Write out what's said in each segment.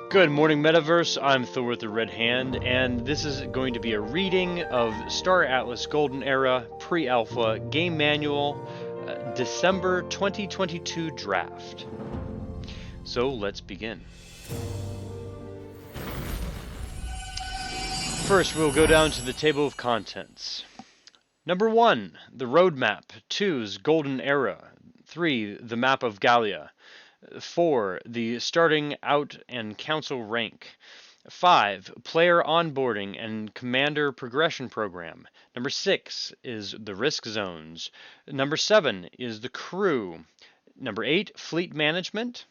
Good morning, Metaverse. I'm Thor with the Red Hand, and this is going to be a reading of Star Atlas Golden Era Pre-Alpha Game Manual, December 2022 draft. So let's begin. First, we'll go down to the table of contents. Number 1, the roadmap. 2's Golden Era. 3, the map of Galia. 4, the starting out and council rank. 5, player onboarding and commander progression program. Number 6 is the risk zones. Number 7 is the crew. Number 8, fleet management.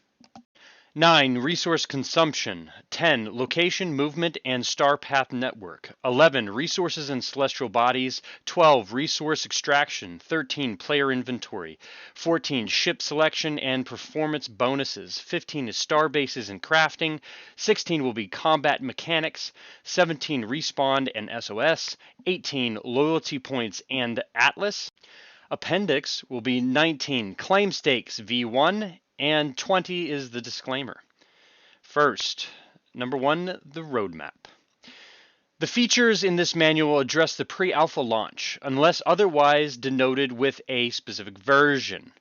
9, resource consumption. 10, location, movement, and Starpath Network. 11, resources and celestial bodies. 12, resource extraction. 13, player inventory. 14, ship selection and performance bonuses. 15 is Starbases and Crafting. 16 will be combat mechanics. 17, respawn and SOS. 18, loyalty points and Atlas. Appendix will be 19, claim stakes V1, and 20 is the disclaimer. First, number 1, the roadmap. The features in this manual address the pre-alpha launch, unless otherwise denoted with a specific version.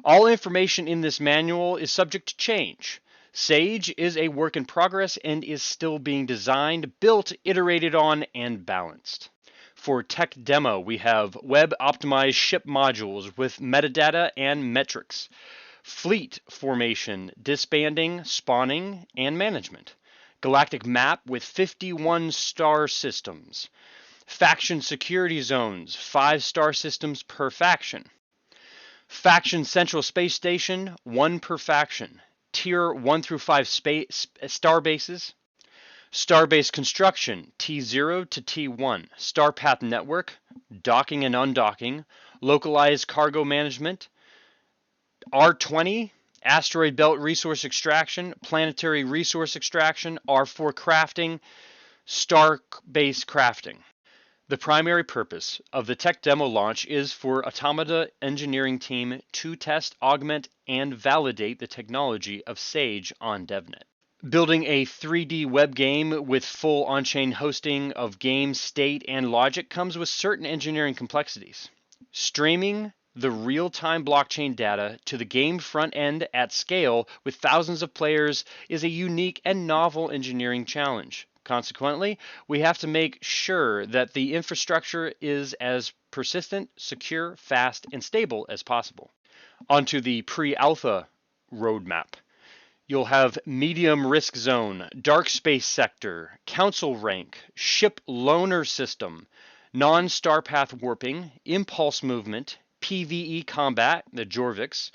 All information in this manual is subject to change. Sage is a work in progress and is still being designed, built, iterated on, and balanced. For tech demo, we have web-optimized ship modules with metadata and metrics, fleet formation, disbanding, spawning, and management, galactic map with 51 star systems, faction security zones, 5 star systems per faction, faction central space station, 1 per faction, tier 1 through 5 star bases, Starbase construction, T0 to T1, Starpath Network, docking and undocking, localized cargo management, R20, asteroid belt resource extraction, planetary resource extraction, R4 crafting, Starbase crafting. The primary purpose of the tech demo launch is for Automata engineering team to test, augment, and validate the technology of Sage on DevNet. Building a 3D web game with full on-chain hosting of game, state, and logic comes with certain engineering complexities. Streaming the real-time blockchain data to the game front end at scale with thousands of players is a unique and novel engineering challenge. Consequently, we have to make sure that the infrastructure is as persistent, secure, fast, and stable as possible. Onto the pre-alpha roadmap. You'll have medium risk zone, dark space sector, council rank, ship loaner system, non-starpath warping, impulse movement, PvE combat, the Jorviks,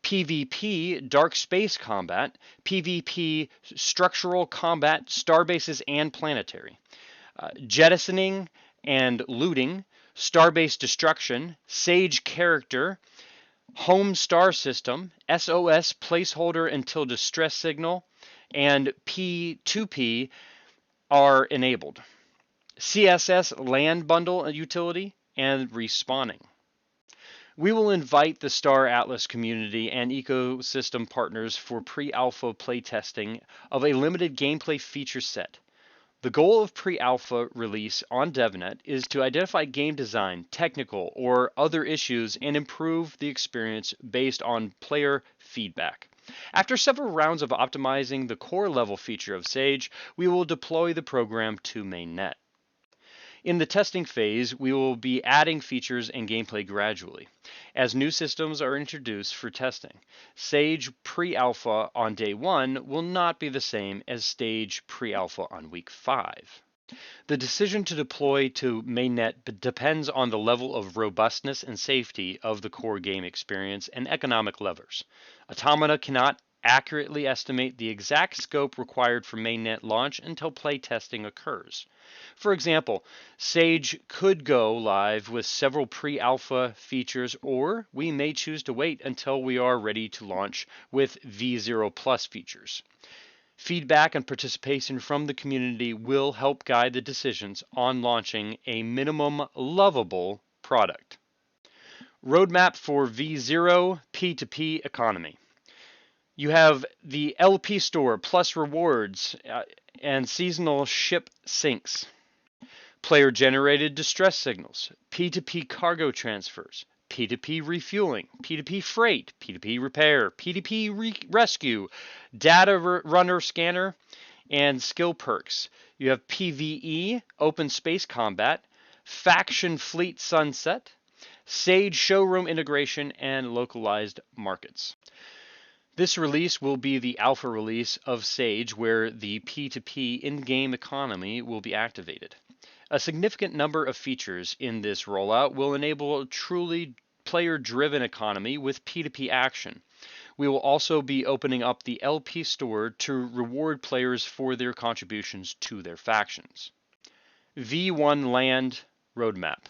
PvP dark space combat, PvP structural combat, starbases and planetary, jettisoning and looting, starbase destruction, sage character, home star system, SOS placeholder until distress signal, and P2P are enabled. CSS land bundle utility, and respawning. We will invite the Star Atlas community and ecosystem partners for pre-alpha playtesting of a limited gameplay feature set. The goal of pre-alpha release on DevNet is to identify game design, technical, or other issues and improve the experience based on player feedback. After several rounds of optimizing the core level feature of Sage, we will deploy the program to mainnet. In the testing phase, we will be adding features and gameplay gradually, as new systems are introduced for testing. Sage pre-alpha on day 1 will not be the same as Sage pre-alpha on week 5. The decision to deploy to mainnet depends on the level of robustness and safety of the core game experience and economic levers. Automata cannot accurately estimate the exact scope required for mainnet launch until playtesting occurs. For example, Sage could go live with several pre-alpha features, or we may choose to wait until we are ready to launch with V0 Plus features. Feedback and participation from the community will help guide the decisions on launching a minimum lovable product. Roadmap for V0 P2P economy. You have the LP store plus rewards and seasonal ship syncs. Player-generated distress signals, P2P cargo transfers, P2P refueling, P2P freight, P2P repair, P2P rescue, data runner scanner, and skill perks. You have PvE, open space combat, faction fleet sunset, Sage showroom integration, and localized markets. This release will be the alpha release of Sage, where the P2P in-game economy will be activated. A significant number of features in this rollout will enable a truly player-driven economy with P2P action. We will also be opening up the LP store to reward players for their contributions to their factions. V1 Land Roadmap.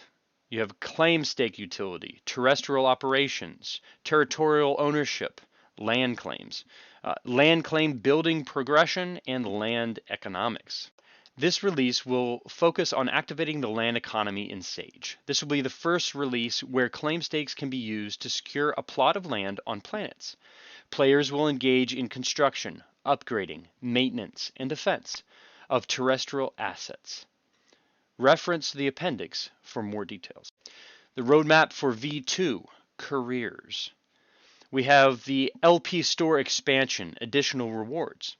You have claim stake utility, terrestrial operations, territorial ownership, land claims, land claim building progression, and land economics. This release will focus on activating the land economy in Sage. This will be the first release where claim stakes can be used to secure a plot of land on planets. Players will engage in construction, upgrading, maintenance, and defense of terrestrial assets. Reference the appendix for more details. The roadmap for V2, Careers. We have the LP Store expansion, additional rewards.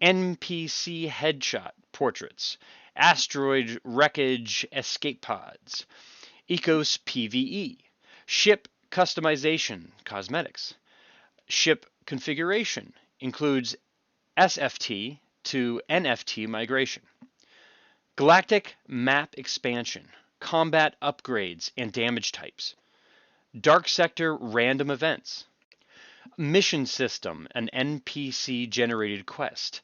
NPC headshot portraits, asteroid wreckage escape pods, Ecos PvE, ship customization cosmetics, ship configuration includes SFT to NFT migration, galactic map expansion, combat upgrades and damage types, dark sector random events, mission system, an NPC generated quest,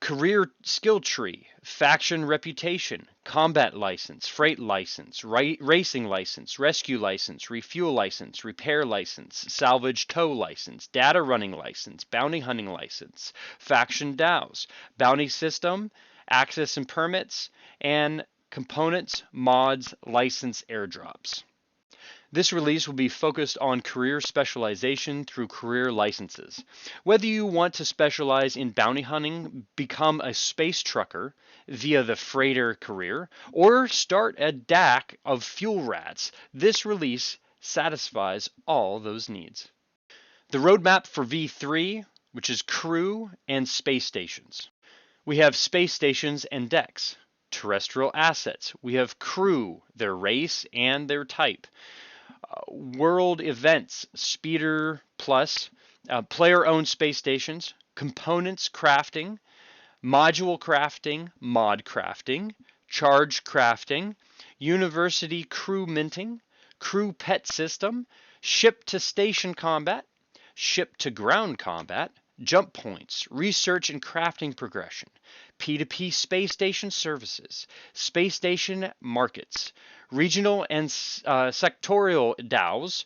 career skill tree, faction reputation, combat license, freight license, racing license, rescue license, refuel license, repair license, salvage tow license, data running license, bounty hunting license, faction DAOs, bounty system, access and permits, and components, mods, license airdrops. This release will be focused on career specialization through career licenses. Whether you want to specialize in bounty hunting, become a space trucker via the freighter career, or start a DAC of fuel rats, this release satisfies all those needs. The roadmap for V3, which is crew and space stations. We have space stations and decks. Terrestrial assets. We have crew, their race, and their type. World events, Speeder Plus, player-owned space stations, components crafting, module crafting, mod crafting, charge crafting, university crew minting, crew pet system, ship-to-station combat, ship-to-ground combat, jump points, research and crafting progression, P2P space station services, space station markets, regional and sectorial DAOs,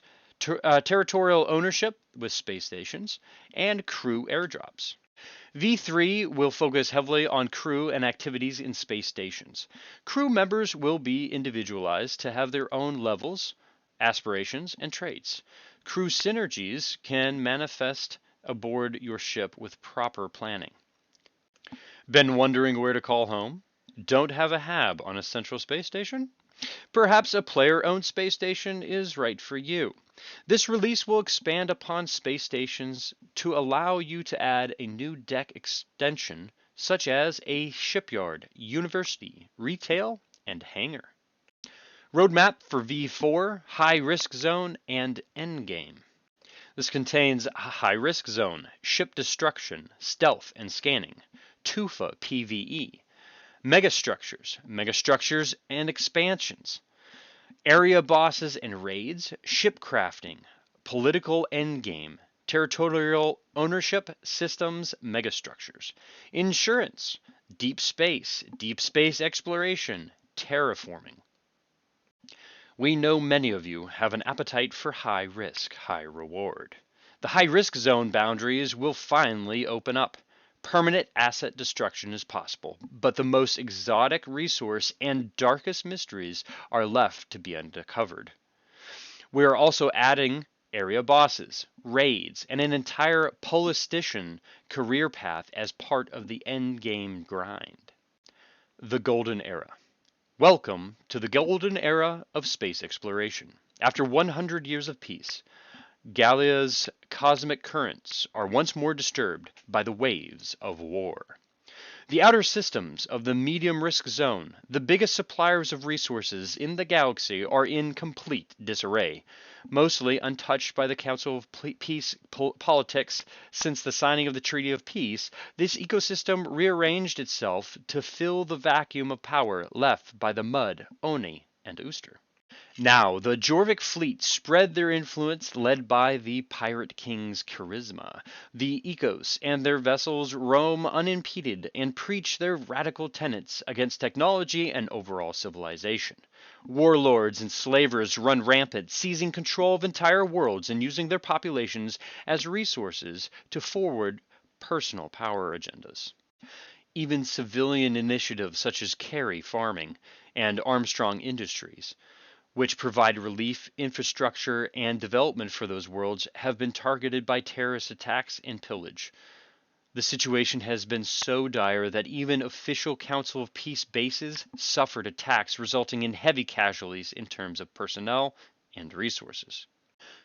territorial ownership with space stations, and crew airdrops. V3 will focus heavily on crew and activities in space stations. Crew members will be individualized to have their own levels, aspirations, and traits. Crew synergies can manifest aboard your ship with proper planning. Been wondering where to call home? Don't have a hab on a central space station? Perhaps a player-owned space station is right for you. This release will expand upon space stations to allow you to add a new deck extension such as a shipyard, university, retail, and hangar. Roadmap for V4, High Risk Zone, and Endgame. This contains a High Risk Zone, ship destruction, stealth and scanning, Tufa PvE, megastructures and expansions, area bosses and raids, ship crafting, political endgame, territorial ownership systems, megastructures, insurance, deep space exploration, terraforming. We know many of you have an appetite for high risk, high reward. The high risk zone boundaries will finally open up. Permanent asset destruction is possible, but the most exotic resource and darkest mysteries are left to be uncovered. We are also adding area bosses, raids, and an entire politician career path as part of the endgame grind. The Golden Era. Welcome to the Golden Era of space exploration. After 100 years of peace, Galia's cosmic currents are once more disturbed by the waves of war. The outer systems of the medium risk zone, the biggest suppliers of resources in the galaxy, are in complete disarray. Mostly untouched by the Council of Peace politics since the signing of the Treaty of Peace, this ecosystem rearranged itself to fill the vacuum of power left by the Mud, Oni, and Ooster. Now, the Jorvik fleet spread their influence led by the Pirate King's charisma. The Ecos and their vessels roam unimpeded and preach their radical tenets against technology and overall civilization. Warlords and slavers run rampant, seizing control of entire worlds and using their populations as resources to forward personal power agendas. Even civilian initiatives such as Carey Farming and Armstrong Industries, which provide relief, infrastructure, and development for those worlds, have been targeted by terrorist attacks and pillage. The situation has been so dire that even official Council of Peace bases suffered attacks, resulting in heavy casualties in terms of personnel and resources.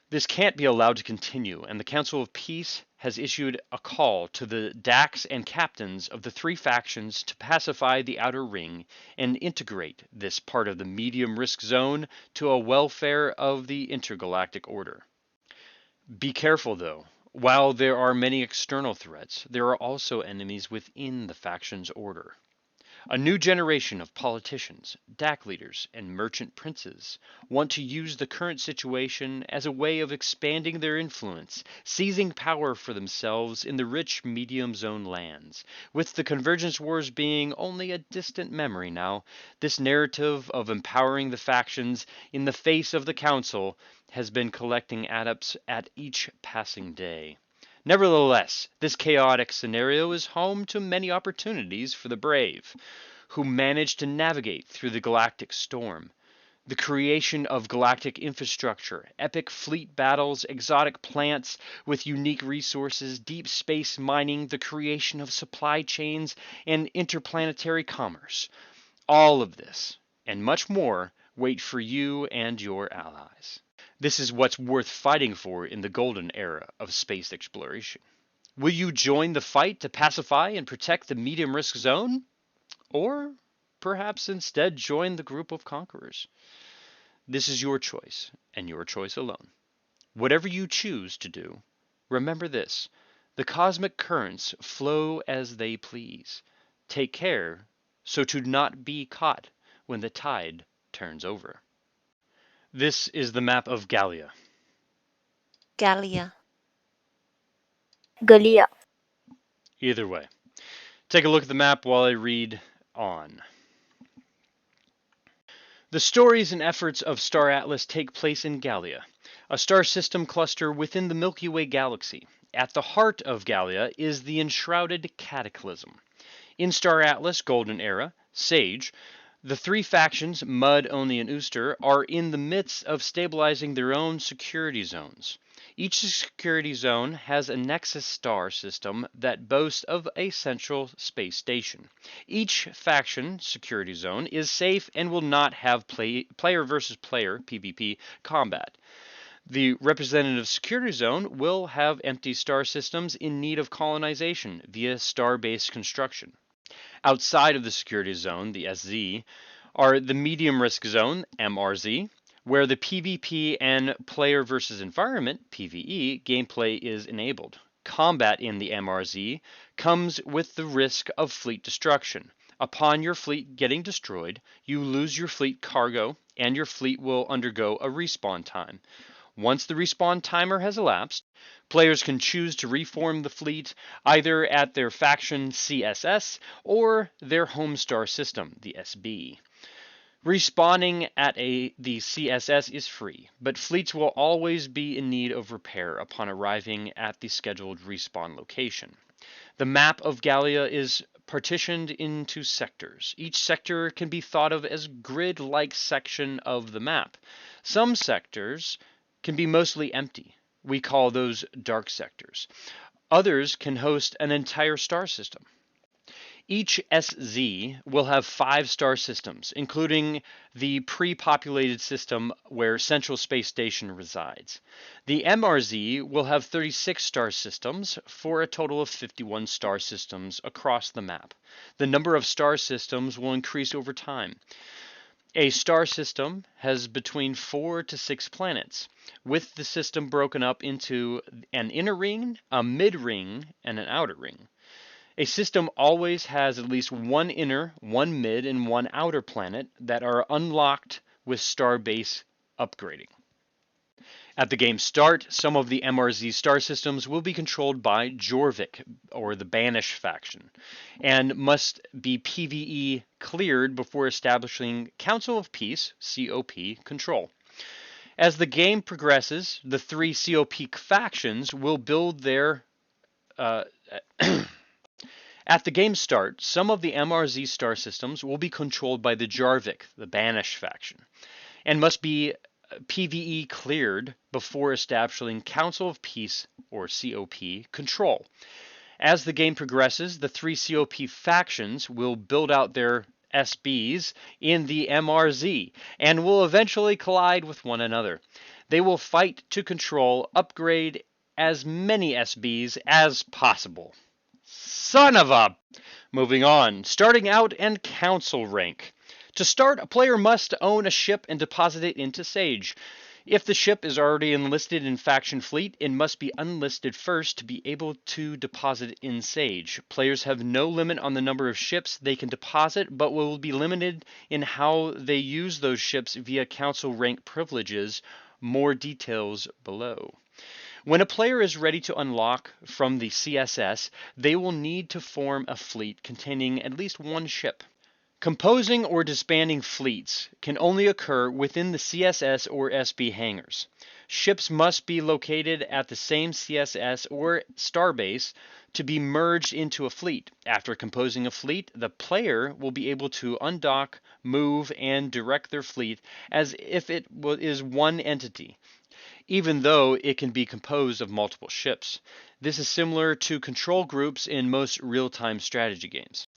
This can't be allowed to continue, and the Council of Peace has issued a call to the DACs and captains of the three factions to pacify the Outer Ring and integrate this part of the medium risk zone to a welfare of the intergalactic order. Be careful, though. While there are many external threats, there are also enemies within the faction's order. A new generation of politicians, DAC leaders, and merchant princes want to use the current situation as a way of expanding their influence, seizing power for themselves in the rich medium zone lands. With the convergence wars being only a distant memory now, this narrative of empowering the factions in the face of the council has been collecting adepts at each passing day. Nevertheless, this chaotic scenario is home to many opportunities for the brave, who manage to navigate through the galactic storm. The creation of galactic infrastructure, epic fleet battles, exotic plants with unique resources, deep space mining, the creation of supply chains, and interplanetary commerce. All of this, and much more, wait for you and your allies. This is what's worth fighting for in the golden era of space exploration. Will you join the fight to pacify and protect the medium risk zone? Or perhaps instead join the group of conquerors? This is your choice, and your choice alone. Whatever you choose to do, remember this: the cosmic currents flow as they please. Take care so to not be caught when the tide turns over. This is the map of Galia. Galia. Galia. Either way. Take a look at the map while I read on. The stories and efforts of Star Atlas take place in Galia, a star system cluster within the Milky Way galaxy. At the heart of Galia is the enshrouded Cataclysm. In Star Atlas Golden Era, Sage, the three factions, Mud, Oni, and Ooster, are in the midst of stabilizing their own security zones. Each security zone has a nexus star system that boasts of a central space station. Each faction security zone is safe and will not have player versus player PvP combat. The representative security zone will have empty star systems in need of colonization via star-based construction. Outside of the security zone, the SZ, are the medium risk zone, MRZ, where the PvP and player versus environment, PvE, gameplay is enabled. Combat in the MRZ comes with the risk of fleet destruction. Upon your fleet getting destroyed, you lose your fleet cargo, and your fleet will undergo a respawn time. Once the respawn timer has elapsed, players can choose to reform the fleet either at their faction CSS or their home star system, the SB. Respawning at the CSS is free, but fleets will always be in need of repair upon arriving at the scheduled respawn location. The map of Galia is partitioned into sectors. Each sector can be thought of as a grid-like section of the map. Some sectors can be mostly empty. We call those dark sectors. Others can host an entire star system. Each SZ will have 5 star systems, including the pre-populated system where Central Space Station resides. The MRZ will have 36 star systems for a total of 51 star systems across the map. The number of star systems will increase over time. A star system has between 4 to 6 planets, with the system broken up into an inner ring, a mid-ring, and an outer ring. A system always has at least one inner, one mid, and one outer planet that are unlocked with Starbase upgrading. At the game's start, some of the MRZ star systems will be controlled by Jorvik, or the Banish faction, and must be PvE cleared before establishing Council of Peace, COP, control. As the game progresses, the 3 COP factions will build their At the game's start, some of the MRZ star systems will be controlled by the Jarvik, the Banish faction, and must be PvE cleared before establishing Council of Peace, or COP, control. As the game progresses, the 3 COP factions will build out their SBs in the MRZ and will eventually collide with one another. They will fight to control, upgrade as many SBs as possible. Son of a... Moving on. Starting out and council rank. To start, a player must own a ship and deposit it into Sage. If the ship is already enlisted in faction fleet, it must be unlisted first to be able to deposit it in Sage. Players have no limit on the number of ships they can deposit, but will be limited in how they use those ships via council rank privileges. More details below. When a player is ready to unlock from the CSS, they will need to form a fleet containing at least one ship. Composing or disbanding fleets can only occur within the CSS or SB hangars. Ships must be located at the same CSS or starbase to be merged into a fleet. After composing a fleet, the player will be able to undock, move, and direct their fleet as if it is one entity, even though it can be composed of multiple ships. This is similar to control groups in most real-time strategy games.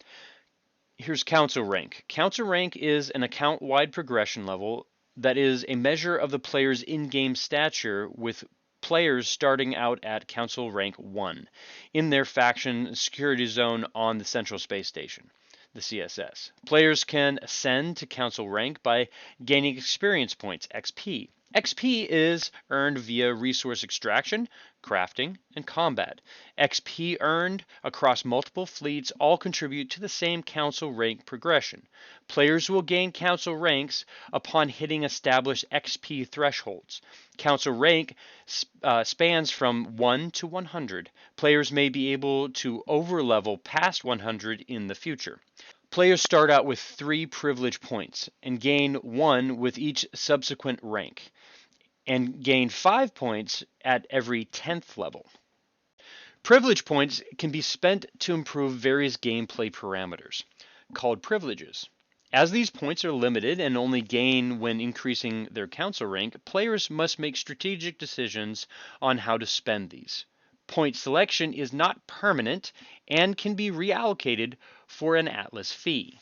Here's Council Rank. Council Rank is an account-wide progression level that is a measure of the player's in-game stature, with players starting out at Council Rank 1 in their faction security zone on the Central Space Station, the CSS. Players can ascend to Council Rank by gaining experience points, XP. XP is earned via resource extraction, crafting, and combat. XP earned across multiple fleets all contribute to the same council rank progression. Players will gain council ranks upon hitting established XP thresholds. Council rank spans from 1 to 100. Players may be able to overlevel past 100 in the future. Players start out with 3 privilege points and gain 1 with each subsequent rank, and gain 5 points at every 10th level. Privilege points can be spent to improve various gameplay parameters, called privileges. As these points are limited and only gain when increasing their council rank, players must make strategic decisions on how to spend these. Point selection is not permanent and can be reallocated for an Atlas fee.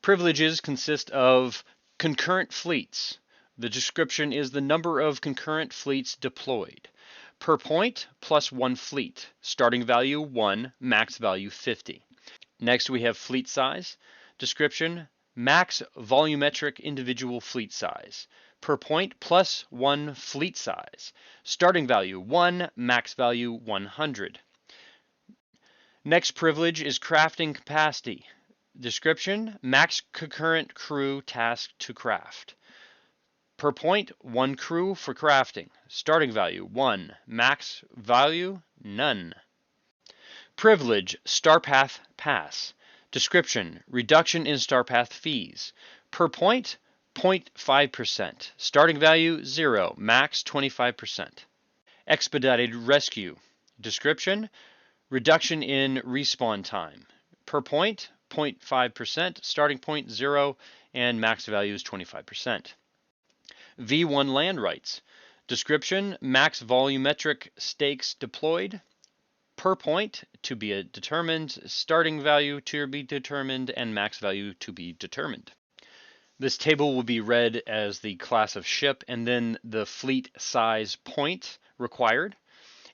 Privileges consist of concurrent fleets. The description is the number of concurrent fleets deployed. Per point, plus 1 fleet. Starting value 1, max value 50. Next we have fleet size. Description, max volumetric individual fleet size. Per point, plus 1 fleet size. Starting value 1, max value 100. Next privilege is crafting capacity. Description, max concurrent crew task to craft. Per point, 1 crew for crafting. Starting value 1, max value none. Privilege, Starpath Pass. Description, reduction in Starpath fees. Per point, 0.5%. Starting value 0, max 25%. Expedited rescue. Description, reduction in respawn time. Per point, 0.5%. Starting point 0, and max value is 25%. V1 land rights. Description: max volumetric stakes deployed. Per point to be determined, starting value to be determined, and max value to be determined. This table will be read as the class of ship and then the fleet size point required.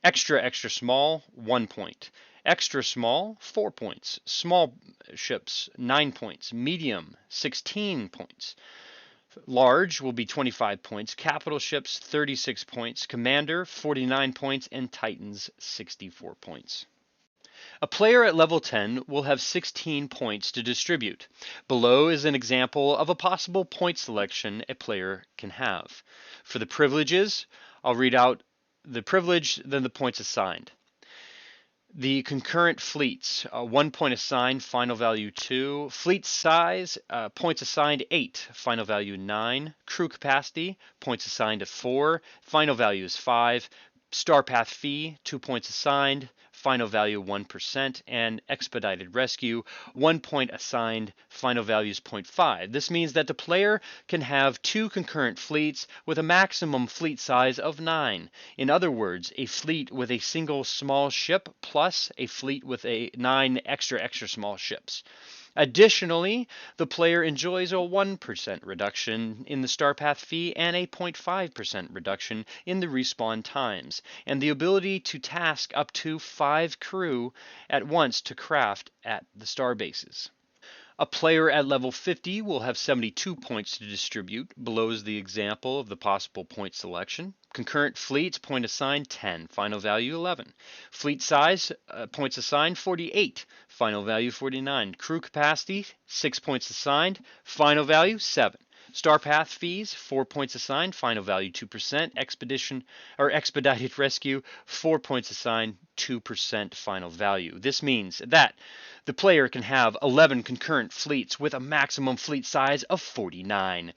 Extra, extra small, 1 point. Extra small, 4 points. Small ships, 9 points. Medium, 16 points. Large will be 25 points. Capital ships, 36 points. Commander, 49 points. And Titans, 64 points. A player at level 10 will have 16 points to distribute. Below is an example of a possible point selection a player can have. For the privileges, I'll read out the privilege, then the points assigned. The concurrent fleets, 1 point assigned, final value 2. Fleet size, points assigned 8, final value 9. Crew capacity, points assigned 4, final value is 5. Starpath fee, 2 points assigned, final value 1%, and expedited rescue, 1 point assigned, final value is 0.5. This means that the player can have 2 concurrent fleets with a maximum fleet size of 9. In other words, a fleet with a single small ship plus a fleet with 9 extra small ships. Additionally, the player enjoys a 1% reduction in the Starpath fee and a 0.5% reduction in the respawn times, and the ability to task up to 5 crew at once to craft at the starbases. A player at level 50 will have 72 points to distribute. Below is the example of the possible point selection. Concurrent fleets, point assigned 10, final value 11. Fleet size, points assigned 48, final value 49. Crew capacity, 6 points assigned, final value 7. Starpath fees, 4 points assigned, final value 2%. Expedited rescue, 4 points assigned, 2% final value. This means that the player can have 11 concurrent fleets with a maximum fleet size of 49.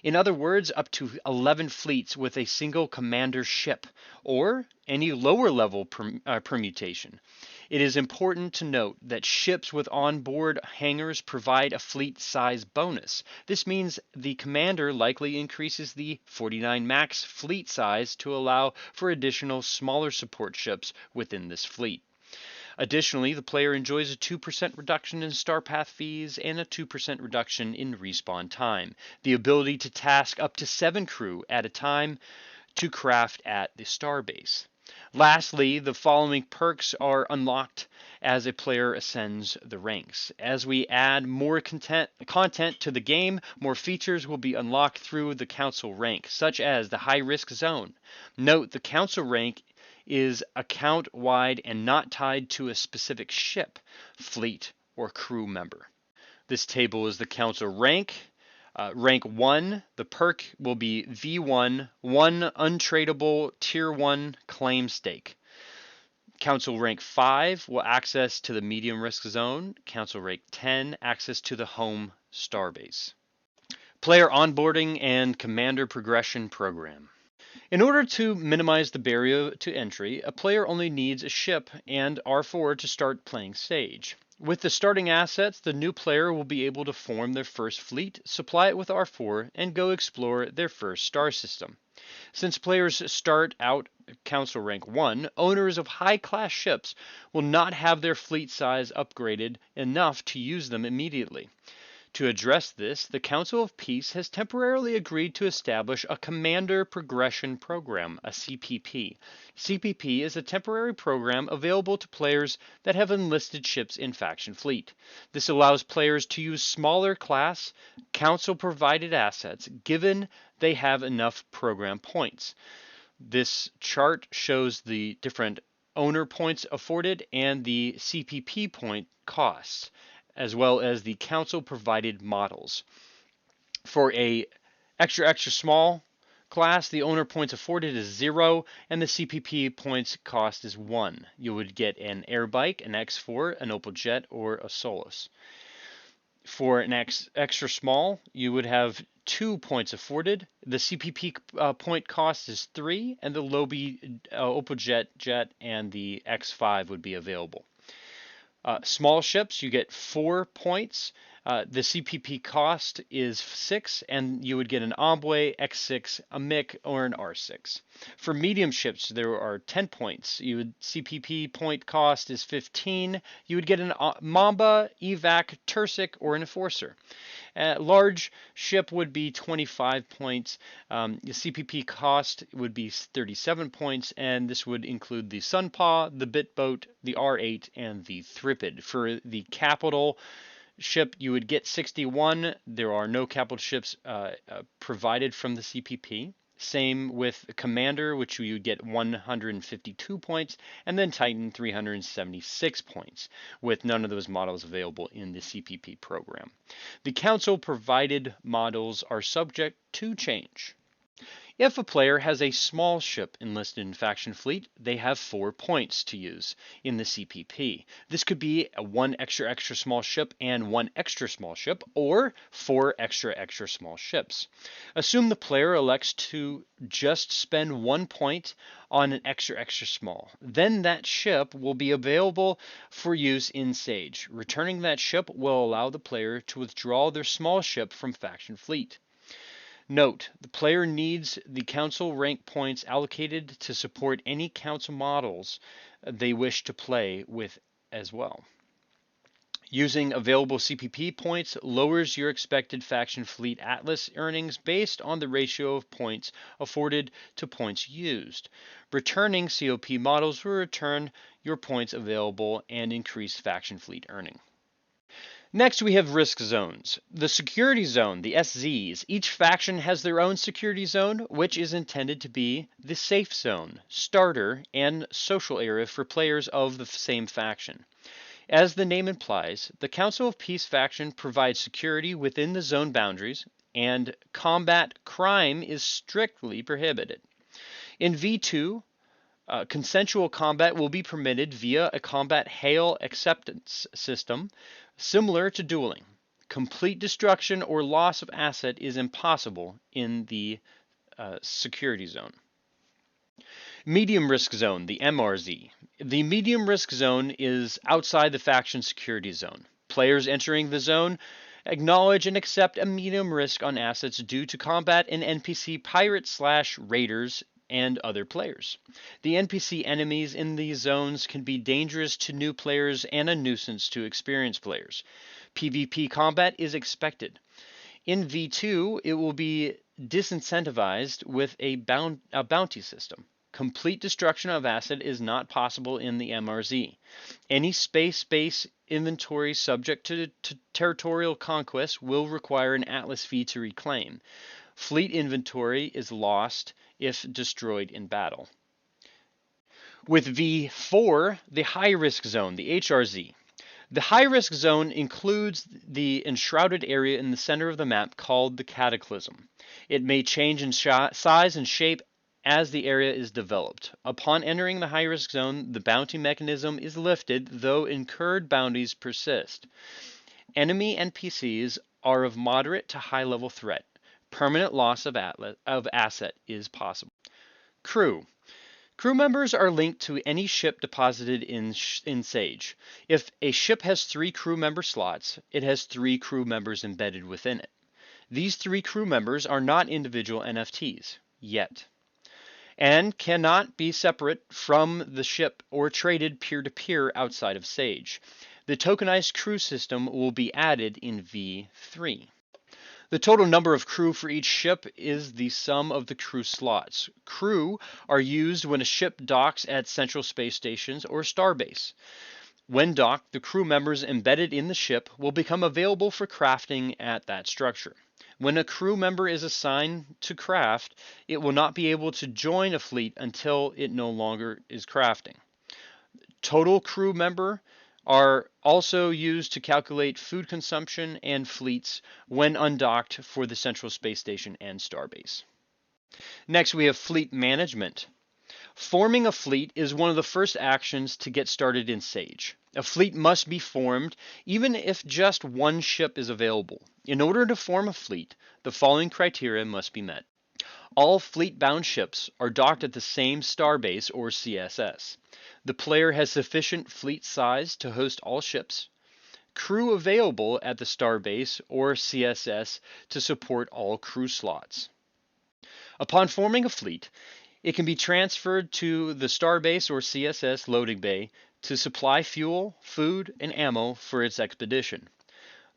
In other words, up to 11 fleets with a single commander ship, or any lower level permutation. It is important to note that ships with onboard hangars provide a fleet size bonus. This means the commander likely increases the 49 max fleet size to allow for additional smaller support ships within this fleet. Additionally, the player enjoys a 2% reduction in Starpath fees and a 2% reduction in respawn time. The ability to task up to 7 crew at a time to craft at the starbase. Lastly, the following perks are unlocked as a player ascends the ranks. As we add more content to the game, more features will be unlocked through the council rank, such as the high risk zone. Note the council rank is account-wide and not tied to a specific ship, fleet, or crew member. This table is the council rank. Rank 1, the perk will be V1, 1 untradeable Tier 1 claim stake. Council rank 5 will access to the medium risk zone. Council rank 10, access to the home starbase. Player onboarding and commander progression program. In order to minimize the barrier to entry, a player only needs a ship and R4 to start playing stage. With the starting assets, the new player will be able to form their first fleet, supply it with R4, and go explore their first star system. Since players start out Council Rank 1, owners of high-class ships will not have their fleet size upgraded enough to use them immediately. To address this, the Council of Peace has temporarily agreed to establish a Commander Progression Program, a CPP. CPP is a temporary program available to players that have enlisted ships in Faction Fleet. This allows players to use smaller class, Council-provided assets, given they have enough program points. This chart shows the different owner points afforded and the CPP point costs, as well as the council provided models. For a extra small class, the owner points afforded is 0 and the CPP points cost is 1. You would get an air bike, an X4, an Opal Jet, or a Solus. For an extra small, you would have 2 points afforded. The CPP point cost is 3, and the Lobby Opal Jet and the X5 would be available. Small ships, you get 4 points. The CPP cost is 6, and you would get an Envoy, X6, a MiC, or an R6. For medium ships, there are 10 points. CPP point cost is 15. You would get an Mamba, Evac, Tursic, or an Enforcer. Large ship would be 25 points. The CPP cost would be 37 points, and this would include the Sunpaw, the Bitboat, the R8, and the Thripid. For the capital ship, you would get 61. There are no capital ships provided from the CPP. Same with Commander, which you would get 152 points, and then Titan 376 points, with none of those models available in the CPP program. The Council provided models are subject to change. If a player has a small ship enlisted in faction fleet, they have 4 points to use in the CPP. This could be a 1 extra small ship and 1 extra small ship, or 4 extra small ships. Assume the player elects to just spend 1 point on an extra small. Then that ship will be available for use in Sage. Returning that ship will allow the player to withdraw their small ship from faction fleet. Note, the player needs the council rank points allocated to support any council models they wish to play with as well. Using available CPP points lowers your expected faction fleet atlas earnings based on the ratio of points afforded to points used. Returning COP models will return your points available and increase faction fleet earning. Next, we have risk zones. The security zone, the SZs. Each faction has their own security zone, which is intended to be the safe zone, starter, and social area for players of the same faction. As the name implies, the Council of Peace faction provides security within the zone boundaries, and combat crime is strictly prohibited. In V2, consensual combat will be permitted via a combat hail acceptance system similar to dueling. Complete destruction or loss of asset is impossible in the security zone. Medium risk zone, the MRZ. The medium risk zone is outside the faction security zone. Players entering the zone acknowledge and accept a medium risk on assets due to combat and NPC pirate/raiders and other players. The NPC enemies in these zones can be dangerous to new players and a nuisance to experienced players. PvP combat is expected. In V2, it will be disincentivized with a bounty system. Complete destruction of asset is not possible in the MRZ. Any space-based inventory subject to territorial conquest will require an atlas fee to reclaim. Fleet inventory is lost if destroyed in battle. With V4, the high-risk zone, the HRZ. The high-risk zone includes the enshrouded area in the center of the map called the Cataclysm. It may change in size and shape as the area is developed. Upon entering the high-risk zone, the bounty mechanism is lifted, though incurred bounties persist. Enemy NPCs are of moderate to high-level threat. Permanent loss of asset is possible. Crew. Crew members are linked to any ship deposited in Sage. If a ship has 3 crew member slots, it has 3 crew members embedded within it. These 3 crew members are not individual NFTs, yet, and cannot be separate from the ship or traded peer-to-peer outside of Sage. The tokenized crew system will be added in V3. The total number of crew for each ship is the sum of the crew slots. Crew are used when a ship docks at central space stations or Starbase. When docked, the crew members embedded in the ship will become available for crafting at that structure. When a crew member is assigned to craft, it will not be able to join a fleet until it no longer is crafting. Total crew member are also used to calculate food consumption and fleets when undocked for the Central Space Station and Starbase. Next, we have fleet management. Forming a fleet is one of the first actions to get started in Sage. A fleet must be formed even if just one ship is available. In order to form a fleet, the following criteria must be met. All fleet-bound ships are docked at the same starbase or CSS. The player has sufficient fleet size to host all ships. crew available at the Starbase or CSS to support all crew slots. Upon forming a fleet, it can be transferred to the Starbase or CSS loading bay to supply fuel, food, and ammo for its expedition.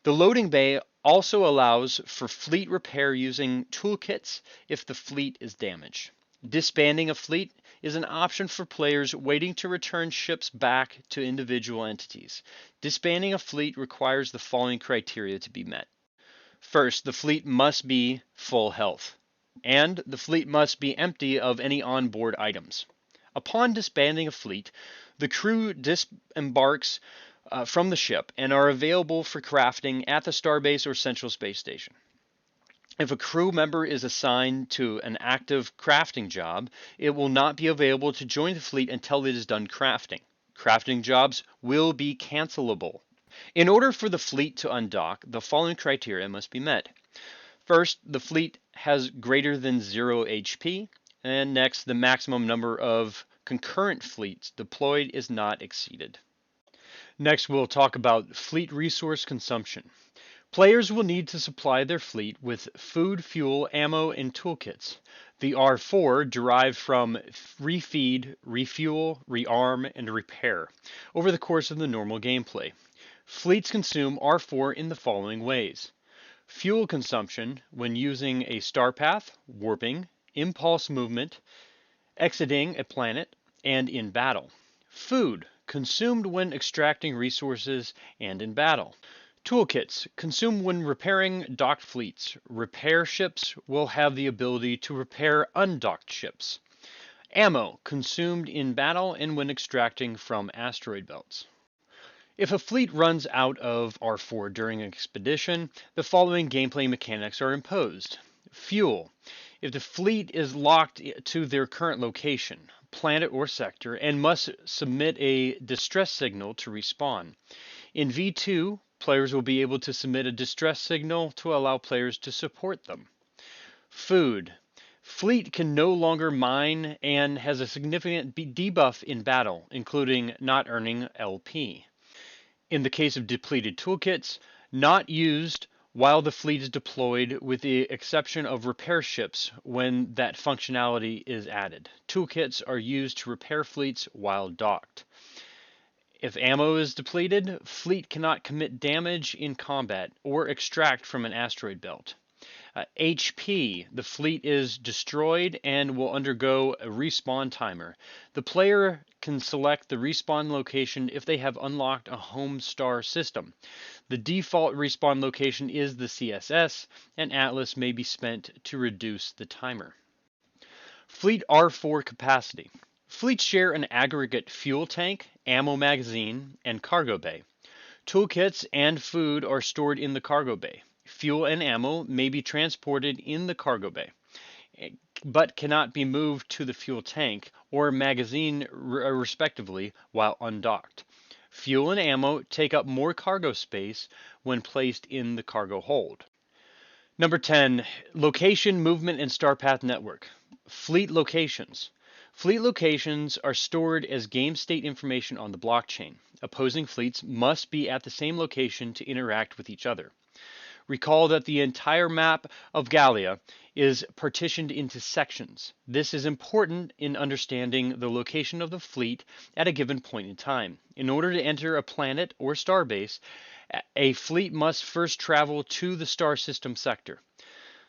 The loading bay also allows for fleet repair using toolkits if the fleet is damaged. Disbanding a fleet is an option for players waiting to return ships back to individual entities. Disbanding a fleet requires the following criteria to be met. First, the fleet must be full health, and the fleet must be empty of any onboard items. Upon disbanding a fleet, the crew disembarks from the ship and are available for crafting at the Starbase or Central Space Station. If a crew member is assigned to an active crafting job, it will not be available to join the fleet until it is done crafting. Crafting jobs will be cancelable. In order for the fleet to undock, the following criteria must be met. First, the fleet has greater than 0 HP, and next, the maximum number of concurrent fleets deployed is not exceeded. Next, we'll talk about fleet resource consumption. Players will need to supply their fleet with food, fuel, ammo, and toolkits. The R4 derived from refeed, refuel, rearm, and repair over the course of the normal gameplay. Fleets consume R4 in the following ways. Fuel consumption when using a starpath, warping, impulse movement, exiting a planet, and in battle. Food consumed when extracting resources and in battle. Toolkits consumed when repairing docked fleets. Repair ships will have the ability to repair undocked ships. Ammo consumed in battle and when extracting from asteroid belts. If a fleet runs out of R4 during an expedition, the following gameplay mechanics are imposed. Fuel. If the fleet is locked to their current location, planet or sector, and must submit a distress signal to respawn. In V2, players will be able to submit a distress signal to allow players to support them. Food. Fleet can no longer mine and has a significant debuff in battle, including not earning LP. In the case of depleted toolkits, not used while the fleet is deployed with the exception of repair ships when that functionality is added. Toolkits are used to repair fleets while docked. If ammo is depleted, fleet cannot commit damage in combat or extract from an asteroid belt. HP, the fleet is destroyed and will undergo a respawn timer. The player can select the respawn location if they have unlocked a home star system. The default respawn location is the CSS, and Atlas may be spent to reduce the timer. Fleet R4 capacity. Fleets share an aggregate fuel tank, ammo magazine, and cargo bay. Toolkits and food are stored in the cargo bay. Fuel and ammo may be transported in the cargo bay, but cannot be moved to the fuel tank or magazine respectively while undocked. Fuel and ammo take up more cargo space when placed in the cargo hold. Number 10, location, movement, and Starpath Network. Fleet locations. Fleet locations are stored as game state information on the blockchain. Opposing fleets must be at the same location to interact with each other. Recall that the entire map of Galia is partitioned into sections. This is important in understanding the location of the fleet at a given point in time. In order to enter a planet or starbase, a fleet must first travel to the star system sector.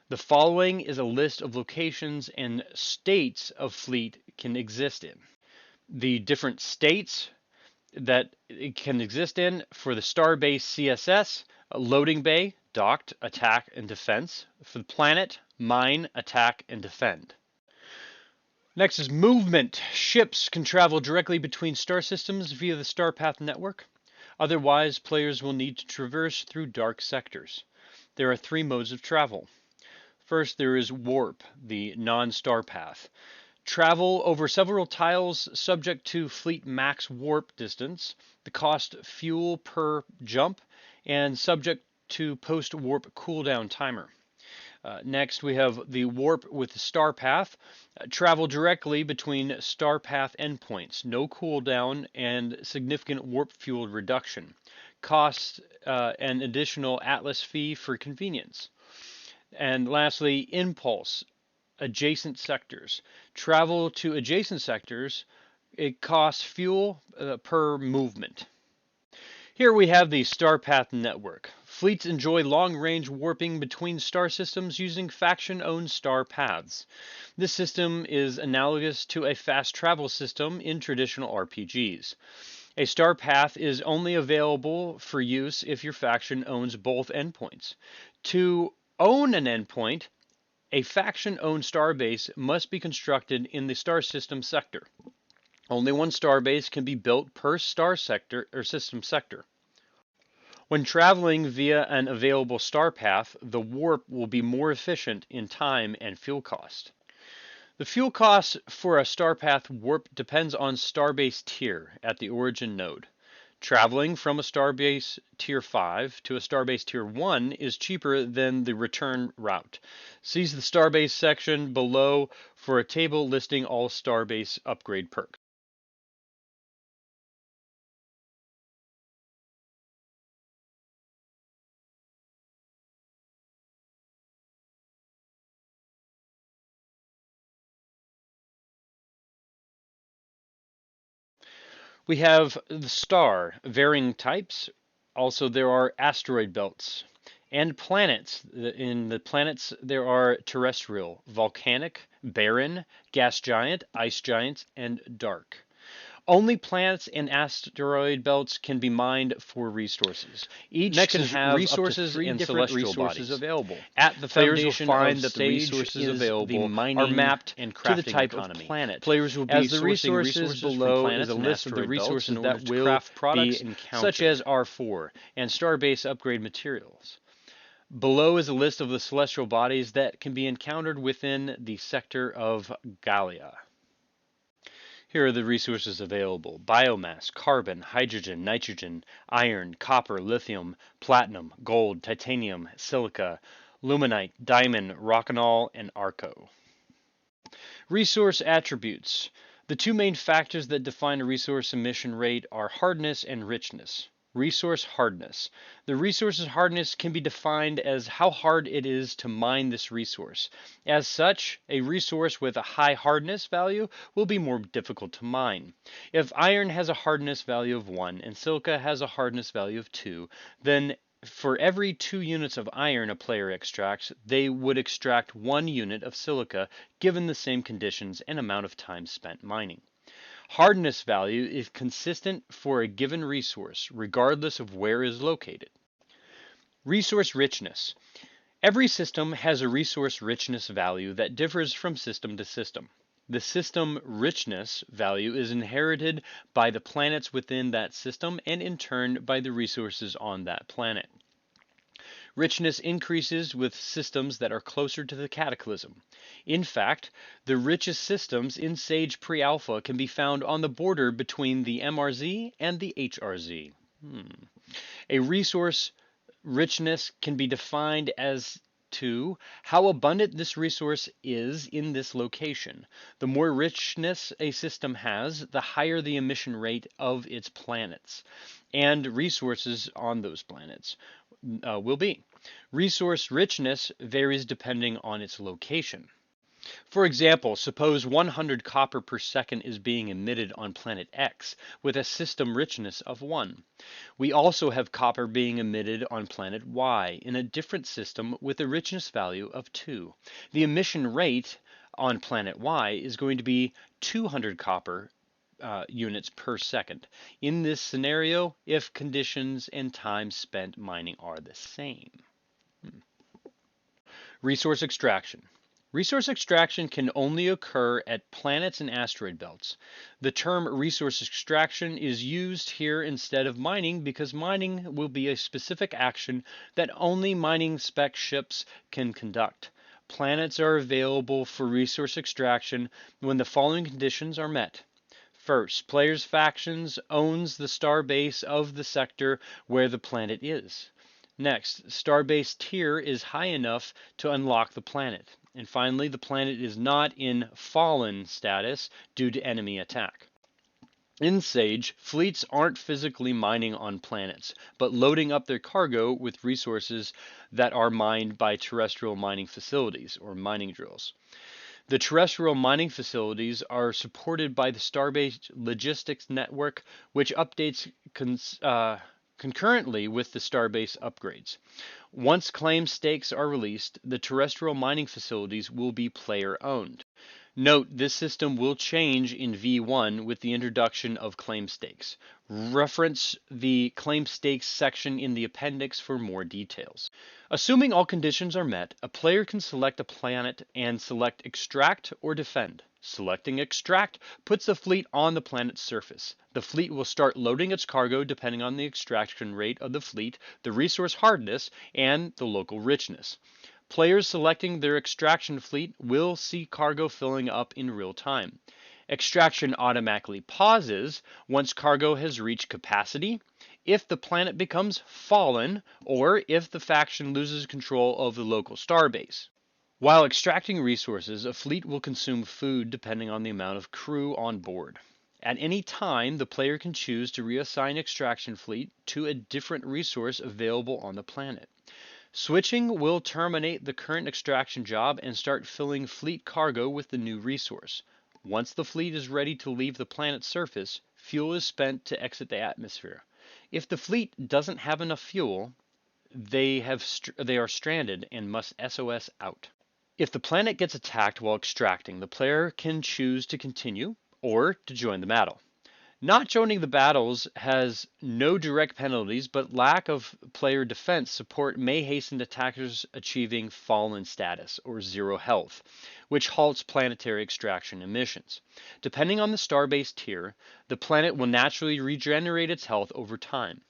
The following is a list of locations and states a fleet can exist in. The different states that it can exist in for the Starbase CSS, loading bay, docked, attack, and defense. For the planet, mine, attack, and defend. Next is movement. Ships can travel directly between star systems via the Starpath Network. Otherwise, players will need to traverse through dark sectors. There are 3 modes of travel. First, there is warp, the non-star path. Travel over several tiles subject to fleet max warp distance, the cost fuel per jump, and subject to post-warp cooldown timer. Next, we have the warp with the Starpath. Travel directly between Starpath endpoints. No cooldown and significant warp fuel reduction. costs an additional Atlas fee for convenience. And lastly, impulse, adjacent sectors. Travel to adjacent sectors, it costs fuel per movement. Here we have the Starpath Network. Fleets enjoy long-range warping between star systems using faction-owned star paths. This system is analogous to a fast travel system in traditional RPGs. A star path is only available for use if your faction owns both endpoints. To own an endpoint, a faction-owned starbase must be constructed in the star system sector. Only one starbase can be built per star sector or system sector. When traveling via an available star path, the warp will be more efficient in time and fuel cost. The fuel cost for a Starpath warp depends on starbase tier at the origin node. Traveling from a starbase tier 5 to a starbase tier 1 is cheaper than the return route. See the starbase section below for a table listing all starbase upgrade perks. We have the star, varying types. Also, there are asteroid belts and planets. In the planets, there are terrestrial, volcanic, barren, gas giant, ice giants, and dark. Only planets and asteroid belts can be mined for resources. Each can have resources up to 3 and different resources available. At the foundation find that the resources available are mapped and to the type of planet. Players will be as the resources below is a list of the resources that will craft products be encountered, such as R4 and starbase upgrade materials. Below is a list of the celestial bodies that can be encountered within the sector of Galia. Here are the resources available: biomass, carbon, hydrogen, nitrogen, iron, copper, lithium, platinum, gold, titanium, silica, luminite, diamond, rocanol, and arco. Resource attributes. The two main factors that define a resource emission rate are hardness and richness. Resource hardness. The resource's hardness can be defined as how hard it is to mine this resource. As such, a resource with a high hardness value will be more difficult to mine. If iron has a hardness value of 1 and silica has a hardness value of 2, then for every 2 units of iron a player extracts, they would extract 1 unit of silica given the same conditions and amount of time spent mining. Hardness value is consistent for a given resource, regardless of where it is located. Resource richness. Every system has a resource richness value that differs from system to system. The system richness value is inherited by the planets within that system and in turn by the resources on that planet. Richness increases with systems that are closer to the cataclysm. In fact, the richest systems in Sage Pre-Alpha can be found on the border between the MRZ and the HRZ. A resource richness can be defined as to how abundant this resource is in this location. The more richness a system has, the higher the emission rate of its planets and resources on those planets will be. Resource richness varies depending on its location. For example, suppose 100 copper per second is being emitted on planet X with a system richness of 1. We also have copper being emitted on planet Y in a different system with a richness value of 2. The emission rate on planet Y is going to be 200 copper units per second. In this scenario, if conditions and time spent mining are the same. Resource extraction. Resource extraction can only occur at planets and asteroid belts. The term resource extraction is used here instead of mining because mining will be a specific action that only mining spec ships can conduct. Planets are available for resource extraction when the following conditions are met. First, player's factions owns the star base of the sector where the planet is. Next, starbase tier is high enough to unlock the planet. And finally, the planet is not in fallen status due to enemy attack. In Sage, fleets aren't physically mining on planets, but loading up their cargo with resources that are mined by terrestrial mining facilities, or mining drills. The terrestrial mining facilities are supported by the Starbase Logistics Network, which updates concurrently with the Starbase upgrades. Once claim stakes are released, the terrestrial mining facilities will be player owned. Note, this system will change in V1 with the introduction of claim stakes. Reference the claim stakes section in the appendix for more details. Assuming all conditions are met, a player can select a planet and select Extract or Defend. Selecting Extract puts the fleet on the planet's surface. The fleet will start loading its cargo depending on the extraction rate of the fleet, the resource hardness, and the local richness. Players selecting their extraction fleet will see cargo filling up in real time. Extraction automatically pauses once cargo has reached capacity, if the planet becomes fallen, or if the faction loses control of the local starbase. While extracting resources, a fleet will consume food depending on the amount of crew on board. At any time, the player can choose to reassign extraction fleet to a different resource available on the planet. Switching will terminate the current extraction job and start filling fleet cargo with the new resource. Once the fleet is ready to leave the planet's surface, fuel is spent to exit the atmosphere. If the fleet doesn't have enough fuel, they are stranded and must SOS out. If the planet gets attacked while extracting, the player can choose to continue or to join the battle. Not joining the battles has no direct penalties, but lack of player defense support may hasten attackers achieving fallen status, or zero health, which halts planetary extraction emissions. Depending on the starbase tier, the planet will naturally regenerate its health over time.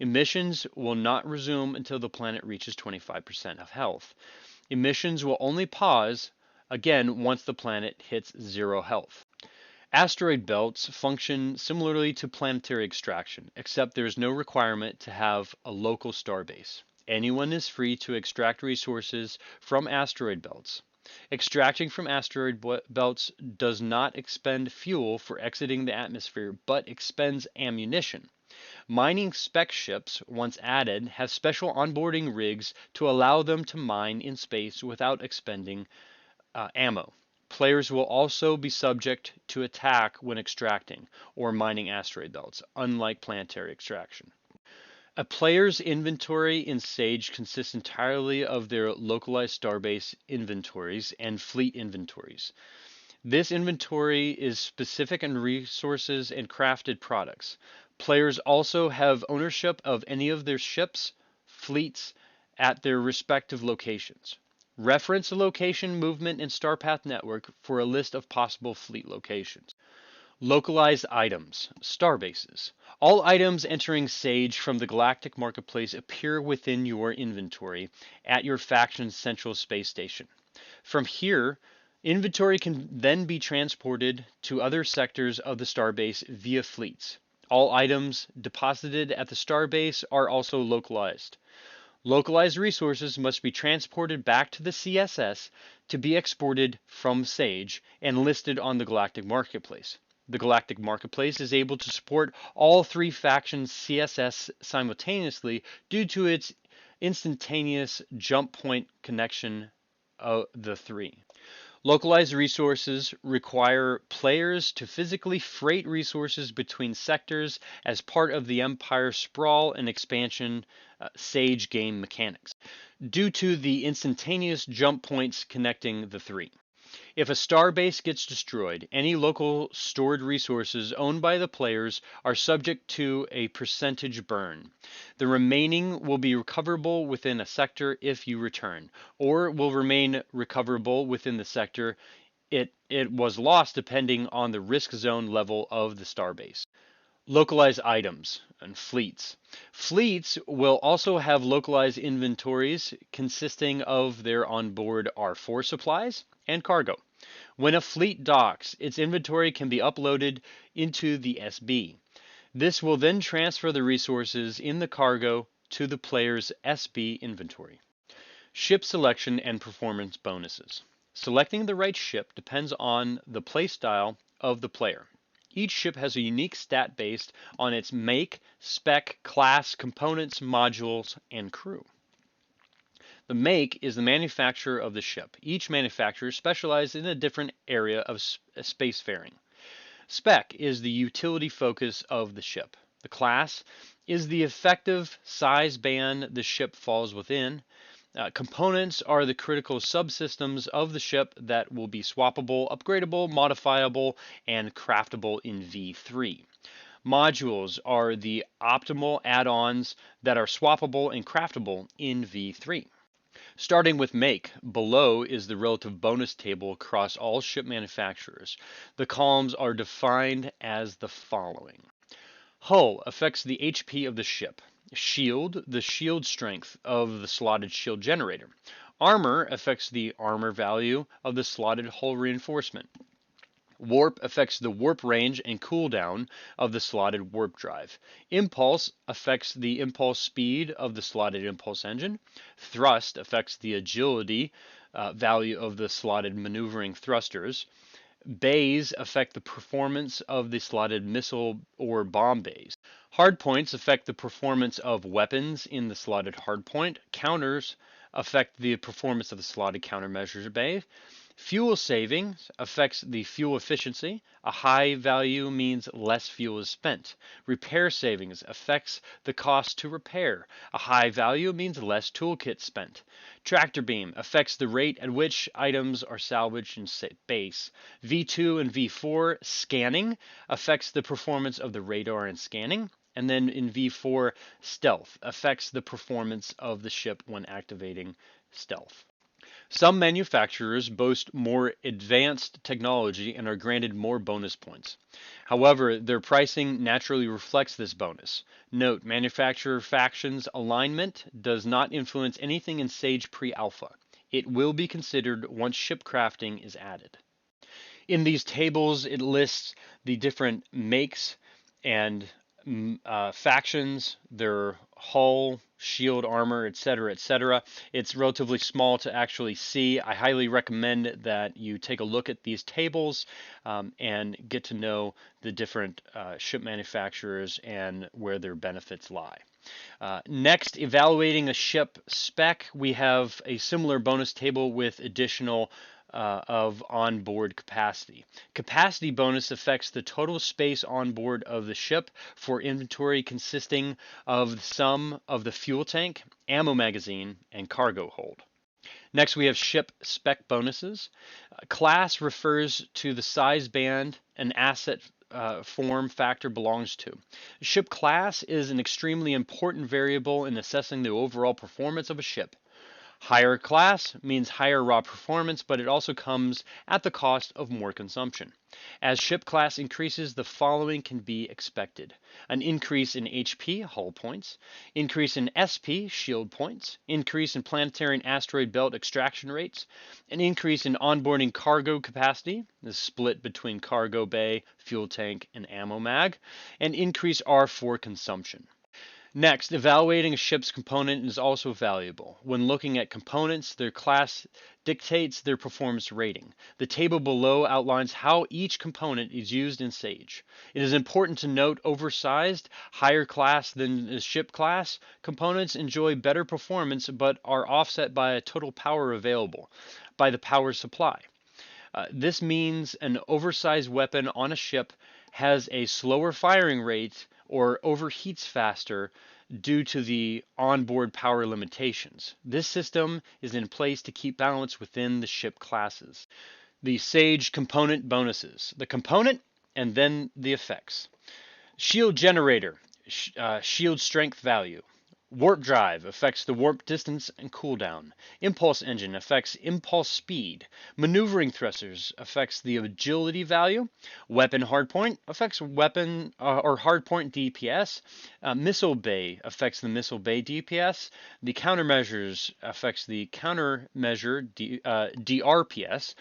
Emissions will not resume until the planet reaches 25% of health. Emissions will only pause again once the planet hits zero health. Asteroid belts function similarly to planetary extraction, except there is no requirement to have a local starbase. Anyone is free to extract resources from asteroid belts. Extracting from asteroid belts does not expend fuel for exiting the atmosphere, but expends ammunition. Mining spec ships, once added, have special onboarding rigs to allow them to mine in space without expending ammo. Players will also be subject to attack when extracting or mining asteroid belts, unlike planetary extraction. A player's inventory in Sage consists entirely of their localized starbase inventories and fleet inventories. This inventory is specific in resources and crafted products. Players also have ownership of any of their ships, fleets, at their respective locations. Reference the location movement in Starpath Network for a list of possible fleet locations. Localized items, starbases. All items entering Sage from the Galactic Marketplace appear within your inventory at your faction's central space station. From here, inventory can then be transported to other sectors of the starbase via fleets. All items deposited at the starbase are also localized. Localized resources must be transported back to the CSS to be exported from Sage and listed on the Galactic Marketplace. The Galactic Marketplace is able to support all three factions' CSS simultaneously due to its instantaneous jump point connection of the three. Localized resources require players to physically freight resources between sectors as part of the Empire Sprawl and Expansion Sage game mechanics, due to the instantaneous jump points connecting the three. If a starbase gets destroyed, any local stored resources owned by the players are subject to a percentage burn. The remaining will be recoverable within a sector if you return, or will remain recoverable within the sector it was lost depending on the risk zone level of the starbase. Localized items and fleets. Fleets will also have localized inventories consisting of their onboard R4 supplies and cargo. When a fleet docks, its inventory can be uploaded into the SB. This will then transfer the resources in the cargo to the player's SB inventory. Ship selection and performance bonuses. Selecting the right ship depends on the playstyle of the player. Each ship has a unique stat based on its make, spec, class, components, modules, and crew. The make is the manufacturer of the ship. Each manufacturer specializes in a different area of spacefaring. Spec is the utility focus of the ship. The class is the effective size band the ship falls within. Components are the critical subsystems of the ship that will be swappable, upgradable, modifiable, and craftable in V3. Modules are the optimal add-ons that are swappable and craftable in V3. Starting with make, below is the relative bonus table across all ship manufacturers. The columns are defined as the following. Hull affects the HP of the ship. Shield, the shield strength of the slotted shield generator. Armor affects the armor value of the slotted hull reinforcement. Warp affects the warp range and cooldown of the slotted warp drive. Impulse affects the impulse speed of the slotted impulse engine. Thrust affects the agility value of the slotted maneuvering thrusters. Bays affect the performance of the slotted missile or bomb bays. Hardpoints affect the performance of weapons in the slotted hardpoint. Counters affect the performance of the slotted countermeasure bay. Fuel savings affects the fuel efficiency. A high value means less fuel is spent. Repair savings affects the cost to repair. A high value means less toolkit spent. Tractor beam affects the rate at which items are salvaged in base. V2 and V4 scanning affects the performance of the radar and scanning. And then in V4, stealth affects the performance of the ship when activating stealth. Some manufacturers boast more advanced technology and are granted more bonus points. However, their pricing naturally reflects this bonus. Note, manufacturer factions alignment does not influence anything in Sage pre-alpha. It will be considered once ship crafting is added. In these tables, it lists the different makes and factions, their hull, shield, armor, etc., etc. It's relatively small to actually see. I highly recommend that you take a look at these tables and get to know the different ship manufacturers and where their benefits lie. Next, evaluating a ship spec, we have a similar bonus table with additional of onboard capacity. Capacity bonus affects the total space on board of the ship for inventory consisting of the sum of the fuel tank, ammo magazine, and cargo hold. Next, we have ship spec bonuses. Class refers to the size band an asset form factor belongs to. Ship class is an extremely important variable in assessing the overall performance of a ship. Higher class means higher raw performance, but it also comes at the cost of more consumption. As ship class increases, the following can be expected. An increase in HP, hull points, increase in SP, shield points, increase in planetary and asteroid belt extraction rates, an increase in onboarding cargo capacity, the split between cargo bay, fuel tank, and ammo mag, and increased R4 consumption. Next, evaluating a ship's component is also valuable. When looking at components, their class dictates their performance rating. The table below outlines how each component is used in Sage. It is important to note oversized, higher class than the ship class components enjoy better performance but are offset by a total power available by the power supply. This means an oversized weapon on a ship has a slower firing rate or overheats faster due to the onboard power limitations. This system is in place to keep balance within the ship classes. The Sage component bonuses. The component and then the effects. Shield generator, shield strength value. Warp drive affects the warp distance and cooldown. Impulse engine affects impulse speed. Maneuvering thrusters affects the agility value. Weapon hardpoint affects weapon or hardpoint DPS. Missile bay affects the missile bay DPS. The countermeasures affects the countermeasure DRPS.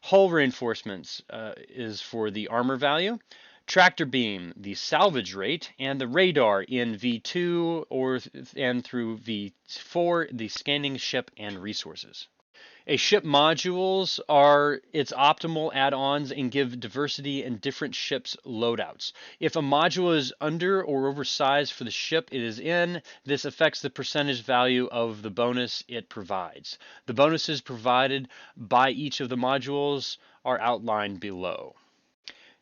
Hull reinforcements is for the armor value. Tractor beam, the salvage rate, and the radar in V2 and through V4, the scanning ship and resources. A ship modules are its optimal add-ons and give diversity in different ships' loadouts. If a module is under or oversized for the ship it is in, this affects the percentage value of the bonus it provides. The bonuses provided by each of the modules are outlined below.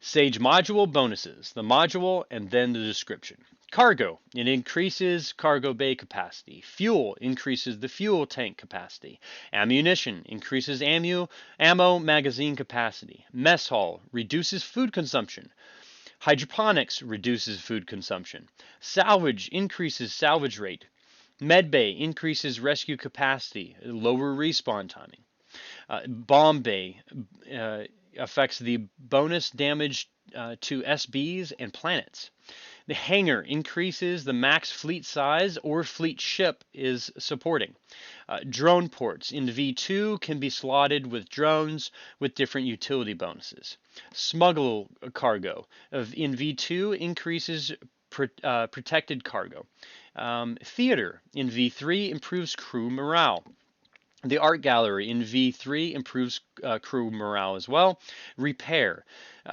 Sage module bonuses, the module and then the description. Cargo, it increases cargo bay capacity. Fuel increases the fuel tank capacity. Ammunition increases ammo magazine capacity. Mess hall reduces food consumption. Hydroponics reduces food consumption. Salvage increases salvage rate. Medbay increases rescue capacity, lower respawn timing. Bomb bay affects the bonus damage to SBs and planets. The hangar increases the max fleet size or fleet ship is supporting. Drone ports in V2 can be slotted with drones with different utility bonuses. Smuggle cargo in V2 increases protected cargo. Theater in V3 improves crew morale. The art gallery in V3 improves crew morale as well. Repair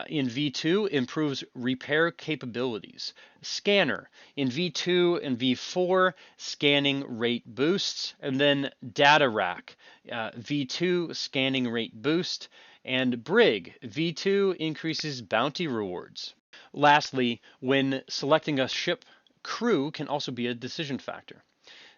in V2 improves repair capabilities. Scanner in V2 and V4 scanning rate boosts. And then data rack V2 scanning rate boost. And brig V2 increases bounty rewards. Lastly, when selecting a ship, crew can also be a decision factor.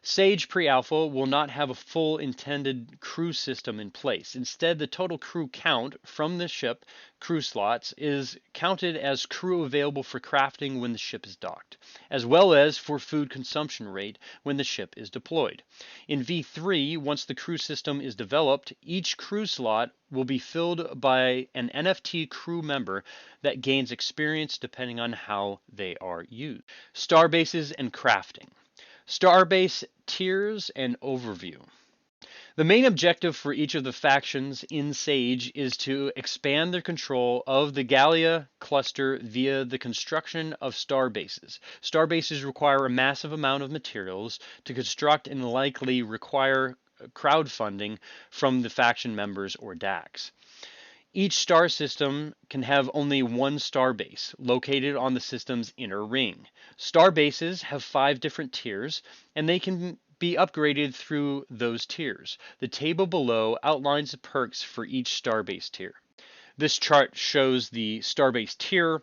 Sage Pre-Alpha will not have a full intended crew system in place. Instead, the total crew count from the ship crew slots is counted as crew available for crafting when the ship is docked, as well as for food consumption rate when the ship is deployed. In V3, once the crew system is developed, each crew slot will be filled by an NFT crew member that gains experience depending on how they are used. Starbases and Crafting. Starbase tiers and overview. The main objective for each of the factions in Sage is to expand their control of the Galia cluster via the construction of starbases. Starbases require a massive amount of materials to construct and likely require crowdfunding from the faction members or DACs. Each star system can have only one star base, located on the system's inner ring. Star bases have 5 different tiers, and they can be upgraded through those tiers. The table below outlines the perks for each starbase tier. This chart shows the starbase tier,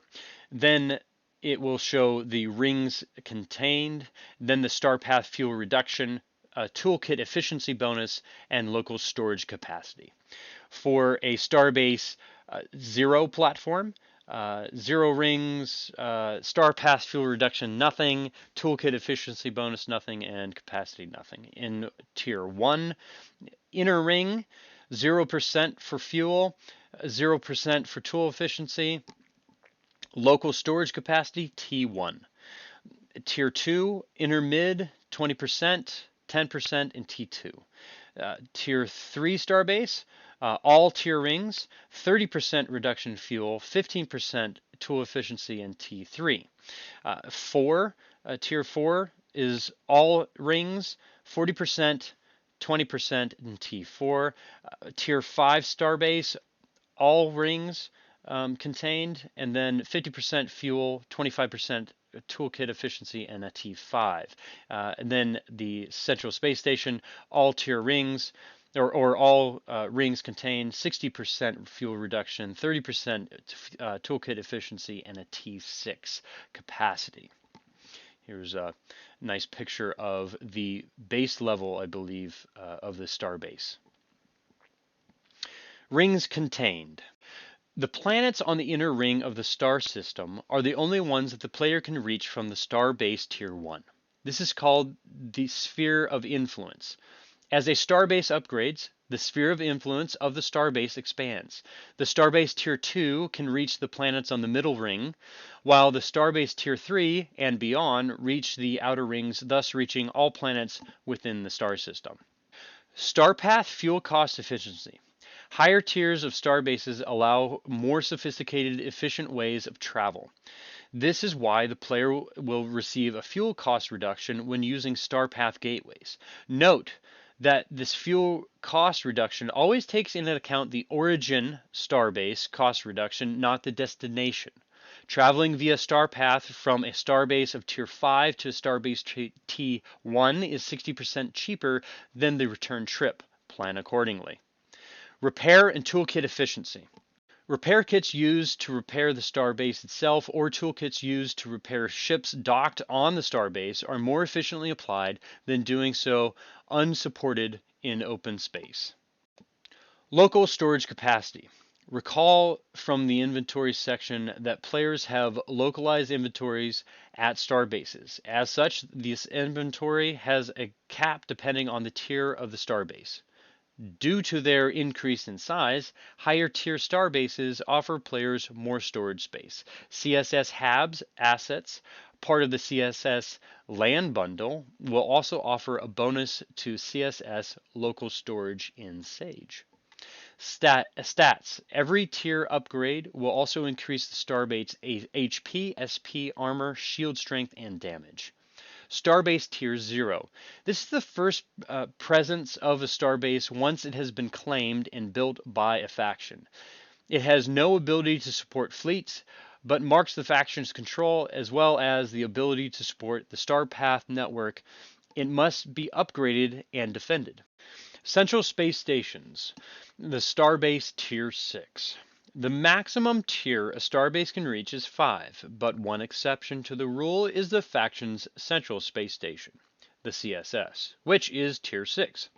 then it will show the rings contained, then the Starpath fuel reduction, toolkit efficiency bonus, and local storage capacity. For a Starbase 0 platform, 0 rings, Starpath fuel reduction nothing, toolkit efficiency bonus nothing, and capacity nothing. In tier 1, inner ring, 0% for fuel, 0% for tool efficiency, local storage capacity T1. Tier 2, inner mid, 20%, 10%, and T2. Tier 3 Starbase, all tier rings, 30% reduction fuel, 15% tool efficiency, and T3. Tier 4 is all rings, 40%, 20%, and T4. Tier 5 Starbase, all rings contained, and then 50% fuel, 25% toolkit efficiency, and a T5. And then the Central Space Station, all tier rings, or all rings contain 60% fuel reduction, 30% toolkit efficiency, and a T6 capacity. Here's a nice picture of the base level, I believe, of the Starbase. Rings contained. The planets on the inner ring of the star system are the only ones that the player can reach from the Starbase Tier 1. This is called the Sphere of Influence. As a starbase upgrades, the sphere of influence of the starbase expands. The Starbase Tier 2 can reach the planets on the middle ring, while the Starbase Tier 3 and beyond reach the outer rings, thus reaching all planets within the star system. Starpath fuel cost efficiency. Higher tiers of starbases allow more sophisticated, efficient ways of travel. This is why the player will receive a fuel cost reduction when using Starpath gateways. Note that this fuel cost reduction always takes into account the origin starbase cost reduction, not the destination. Traveling via Starpath from a starbase of tier 5 to a starbase T1 is 60% cheaper than the return trip. Plan accordingly. Repair and toolkit efficiency. Repair kits used to repair the starbase itself or toolkits used to repair ships docked on the starbase are more efficiently applied than doing so unsupported in open space. Local storage capacity. Recall from the inventory section that players have localized inventories at starbases. As such, this inventory has a cap depending on the tier of the starbase. Due to their increase in size, higher tier starbases offer players more storage space. CSS Habs assets, part of the CSS land bundle, will also offer a bonus to CSS local storage in Sage. Stats. Every tier upgrade will also increase the starbase's HP, SP, armor, shield strength, and damage. Starbase Tier 0. This is the first presence of a starbase once it has been claimed and built by a faction. It has no ability to support fleets, but marks the faction's control as well as the ability to support the Starpath Network. It must be upgraded and defended. Central Space Stations. The Starbase Tier 6. The maximum tier a starbase can reach is 5, but one exception to the rule is the faction's Central Space Station, the CSS, which is Tier 6.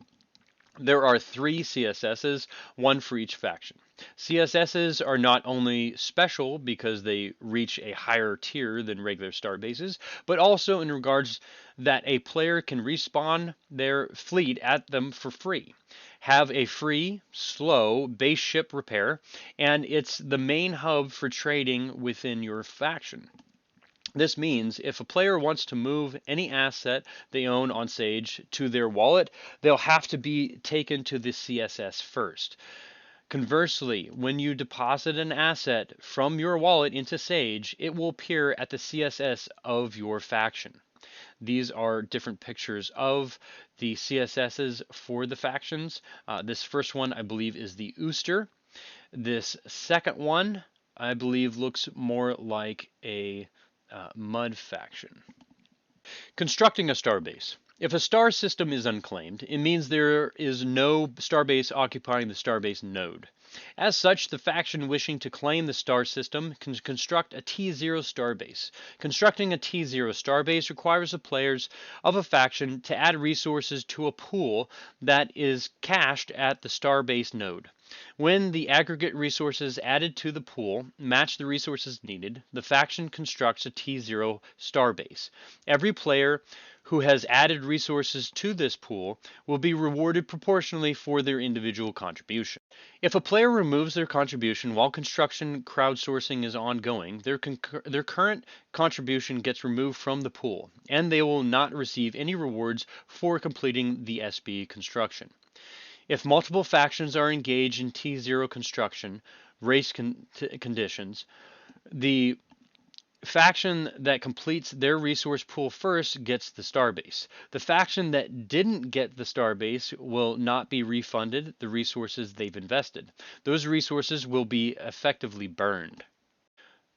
There are 3 CSSs, one for each faction. CSSs are not only special because they reach a higher tier than regular starbases, but also in regards that a player can respawn their fleet at them for free, have a free, slow base ship repair, and it's the main hub for trading within your faction. This means if a player wants to move any asset they own on Sage to their wallet, they'll have to be taken to the CSS first. Conversely, when you deposit an asset from your wallet into Sage, it will appear at the CSS of your faction. These are different pictures of the CSSs for the factions. This first one, I believe, is the Ooster. This second one, I believe, looks more like a Mud faction. Constructing a starbase. If a star system is unclaimed, it means there is no starbase occupying the starbase node. As such, the faction wishing to claim the star system can construct a T0 starbase. Constructing a T0 starbase requires the players of a faction to add resources to a pool that is cached at the starbase node. When the aggregate resources added to the pool match the resources needed, the faction constructs a T0 starbase. Every player who has added resources to this pool will be rewarded proportionally for their individual contribution. If a player removes their contribution while construction crowdsourcing is ongoing, their current contribution gets removed from the pool, and they will not receive any rewards for completing the SB construction. If multiple factions are engaged in T0 construction, race conditions, the faction that completes their resource pool first gets the starbase. The faction that didn't get the starbase will not be refunded the resources they've invested. Those resources will be effectively burned.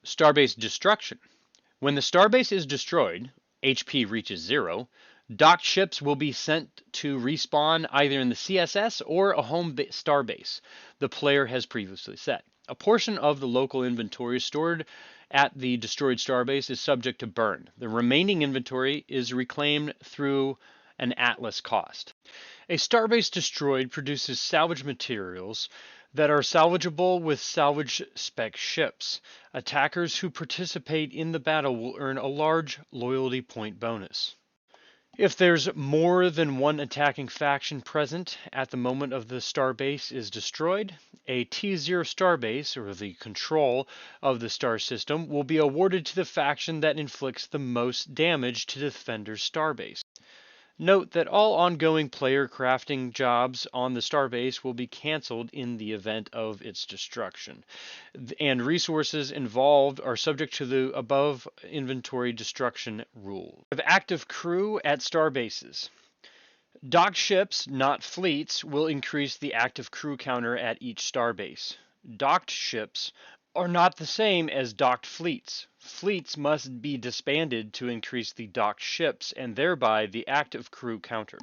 Starbase destruction. When the starbase is destroyed, HP reaches 0, docked ships will be sent to respawn either in the CSS or a home starbase the player has previously set. A portion of the local inventory stored at the destroyed starbase is subject to burn. The remaining inventory is reclaimed through an atlas cost. A starbase destroyed produces salvage materials that are salvageable with salvage spec ships. Attackers who participate in the battle will earn a large loyalty point bonus. If there's more than one attacking faction present at the moment of the starbase is destroyed, a T0 starbase, or the control of the star system, will be awarded to the faction that inflicts the most damage to the defender's starbase. Note that all ongoing player crafting jobs on the starbase will be cancelled in the event of its destruction, and resources involved are subject to the above inventory destruction rule. Of active crew at starbases. Docked ships, not fleets, will increase the active crew counter at each starbase. Docked ships are not the same as docked fleets. Fleets must be disbanded to increase the docked ships and thereby the active crew counter.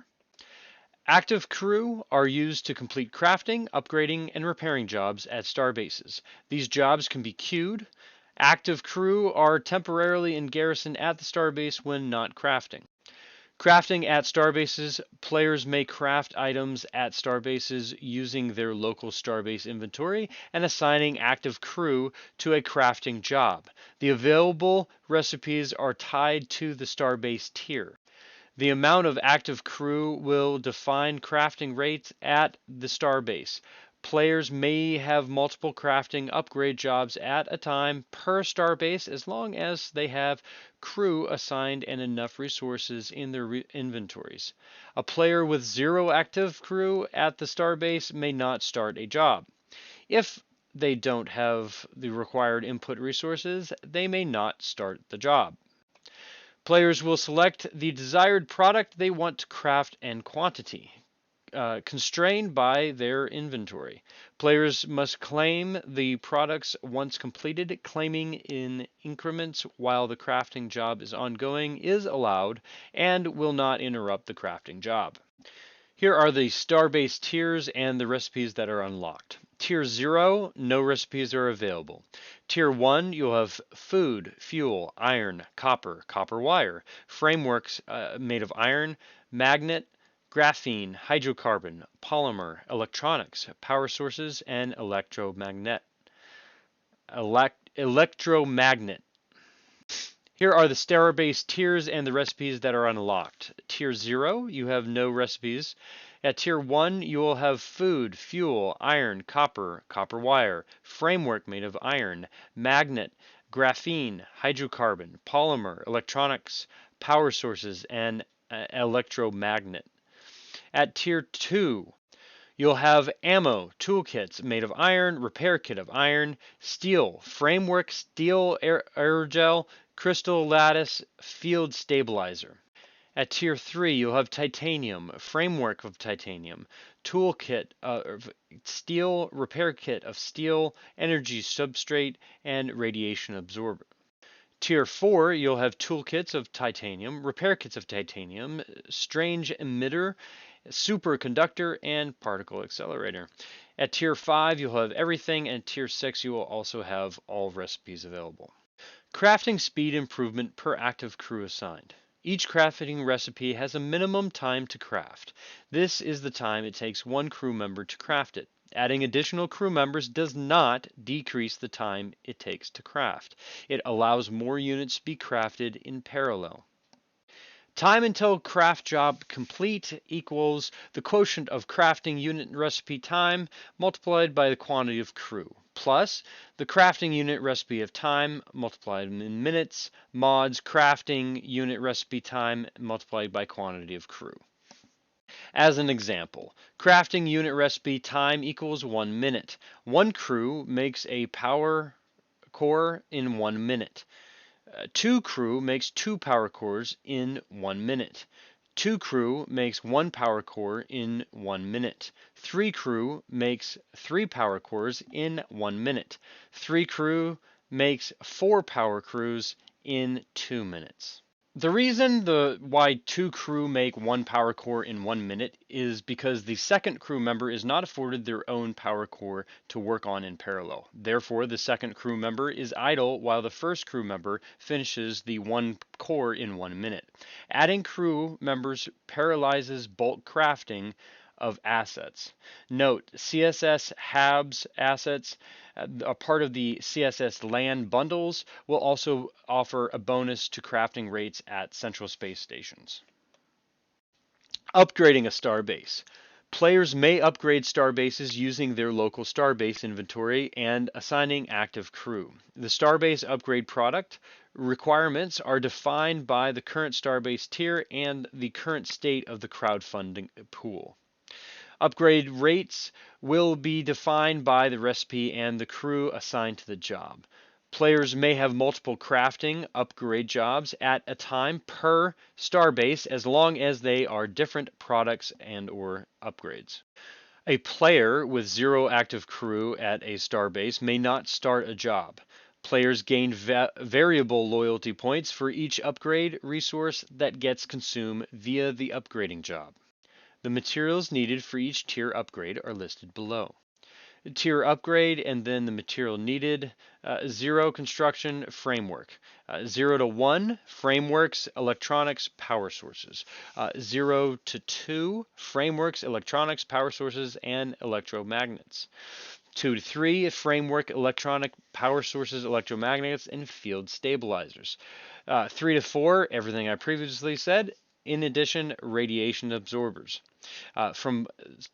Active crew are used to complete crafting, upgrading, and repairing jobs at starbases. These jobs can be queued. Active crew are temporarily in garrison at the starbase when not crafting. Crafting at starbases, players may craft items at starbases using their local starbase inventory and assigning active crew to a crafting job. The available recipes are tied to the starbase tier. The amount of active crew will define crafting rates at the starbase. Players may have multiple crafting upgrade jobs at a time per starbase as long as they have crew assigned and enough resources in their inventories. A player with 0 active crew at the starbase may not start a job. If they don't have the required input resources, they may not start the job. Players will select the desired product they want to craft and quantity, constrained by their inventory. Players must claim the products once completed. Claiming in increments while the crafting job is ongoing is allowed and will not interrupt the crafting job. Here are the Starbase tiers and the recipes that are unlocked. Tier 0, no recipes are available. Tier 1, you'll have food, fuel, iron, copper, copper wire, frameworks made of iron, magnet, graphene, hydrocarbon, polymer, electronics, power sources, and electromagnet. Electromagnet. Here are the Starbase tiers and the recipes that are unlocked. Tier 0, you have no recipes. At Tier 1, you will have food, fuel, iron, copper, copper wire, framework made of iron, magnet, graphene, hydrocarbon, polymer, electronics, power sources, and electromagnet. At Tier 2, you'll have ammo, toolkits made of iron, repair kit of iron, steel, framework, steel aerogel, crystal lattice, field stabilizer. At Tier 3, you'll have titanium, framework of titanium, toolkit of steel, repair kit of steel, energy substrate, and radiation absorber. Tier 4, you'll have toolkits of titanium, repair kits of titanium, strange emitter, superconductor, and particle accelerator. At Tier 5, you'll have everything, and Tier 6, you will also have all recipes available. Crafting speed improvement per active crew assigned. Each crafting recipe has a minimum time to craft. This is the time it takes one crew member to craft it. Adding additional crew members does not decrease the time it takes to craft. It allows more units to be crafted in parallel. Time until craft job complete equals the quotient of crafting unit recipe time multiplied by the quantity of crew, plus the crafting unit recipe of time multiplied in minutes, mods crafting unit recipe time multiplied by quantity of crew. As an example, crafting unit recipe time equals 1 minute. One crew makes a power core in 1 minute. 2 crew makes 2 power cores in 1 minute. 2 crew makes 1 power core in 1 minute. 3 crew makes 3 power cores in 1 minute. 3 crew makes 4 power cores in 2 minutes. The reason why 2 crew make 1 power core in 1 minute is because the second crew member is not afforded their own power core to work on in parallel. Therefore, the second crew member is idle while the first crew member finishes the 1 core in 1 minute. Adding crew members paralyzes bulk crafting of assets. Note, CSS HABS assets, a part of the CSS LAN bundles, will also offer a bonus to crafting rates at central space stations. Upgrading a starbase. Players may upgrade starbases using their local starbase inventory and assigning active crew. The starbase upgrade product requirements are defined by the current starbase tier and the current state of the crowdfunding pool. Upgrade rates will be defined by the recipe and the crew assigned to the job. Players may have multiple crafting upgrade jobs at a time per starbase as long as they are different products and or upgrades. A player with 0 active crew at a starbase may not start a job. Players gain variable loyalty points for each upgrade resource that gets consumed via the upgrading job. The materials needed for each tier upgrade are listed below. Tier upgrade and then the material needed. 0 construction framework. 0 to 1 frameworks, electronics, power sources. 0 to 2 frameworks, electronics, power sources, and electromagnets. 2 to 3 framework, electronic, power sources, electromagnets, and field stabilizers. 3 to 4, everything I previously said. In addition, radiation absorbers. From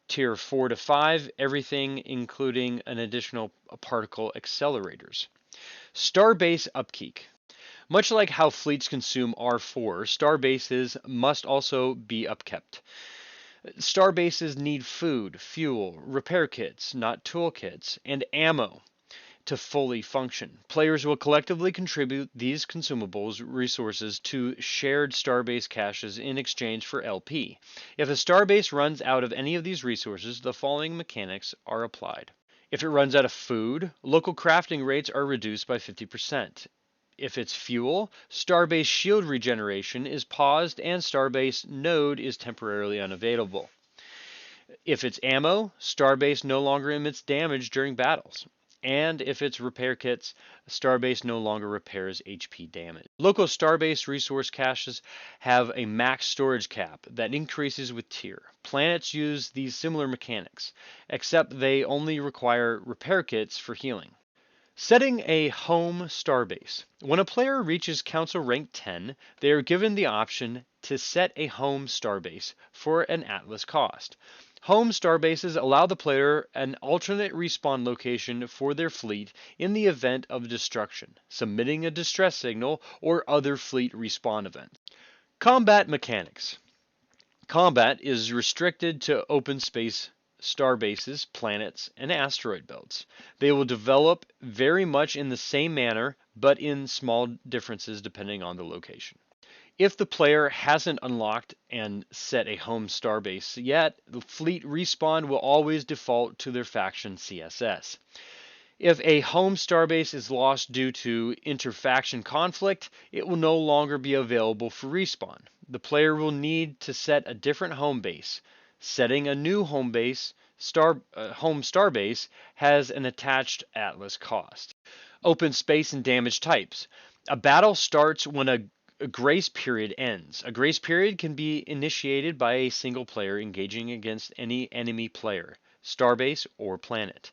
tier 4 to 5, everything including an additional particle accelerators. Starbase upkeep. Much like how fleets consume R4, starbases must also be upkept. Starbases need food, fuel, repair kits, not toolkits, and ammo to fully function. Players will collectively contribute these consumables resources to shared starbase caches in exchange for LP. If a starbase runs out of any of these resources, the following mechanics are applied. If it runs out of food, local crafting rates are reduced by 50%. If it's fuel, starbase shield regeneration is paused and starbase node is temporarily unavailable. If it's ammo, starbase no longer emits damage during battles. And if it's repair kits, Starbase no longer repairs HP damage. Local Starbase resource caches have a max storage cap that increases with tier. Planets use these similar mechanics, except they only require repair kits for healing. Setting a home starbase. When a player reaches Council rank 10, they are given the option to set a home starbase for an Atlas cost. Home starbases allow the player an alternate respawn location for their fleet in the event of destruction, submitting a distress signal, or other fleet respawn event. Combat mechanics. Combat is restricted to open space starbases, planets, and asteroid belts. They will develop very much in the same manner, but in small differences depending on the location. If the player hasn't unlocked and set a home starbase yet, the fleet respawn will always default to their faction CSS. If a home starbase is lost due to interfaction conflict, it will no longer be available for respawn. The player will need to set a different home base. Setting a new home starbase has an attached Atlas cost. Open space and damage types. A battle starts when a grace period ends. A grace period can be initiated by a single player engaging against any enemy player, starbase, or planet.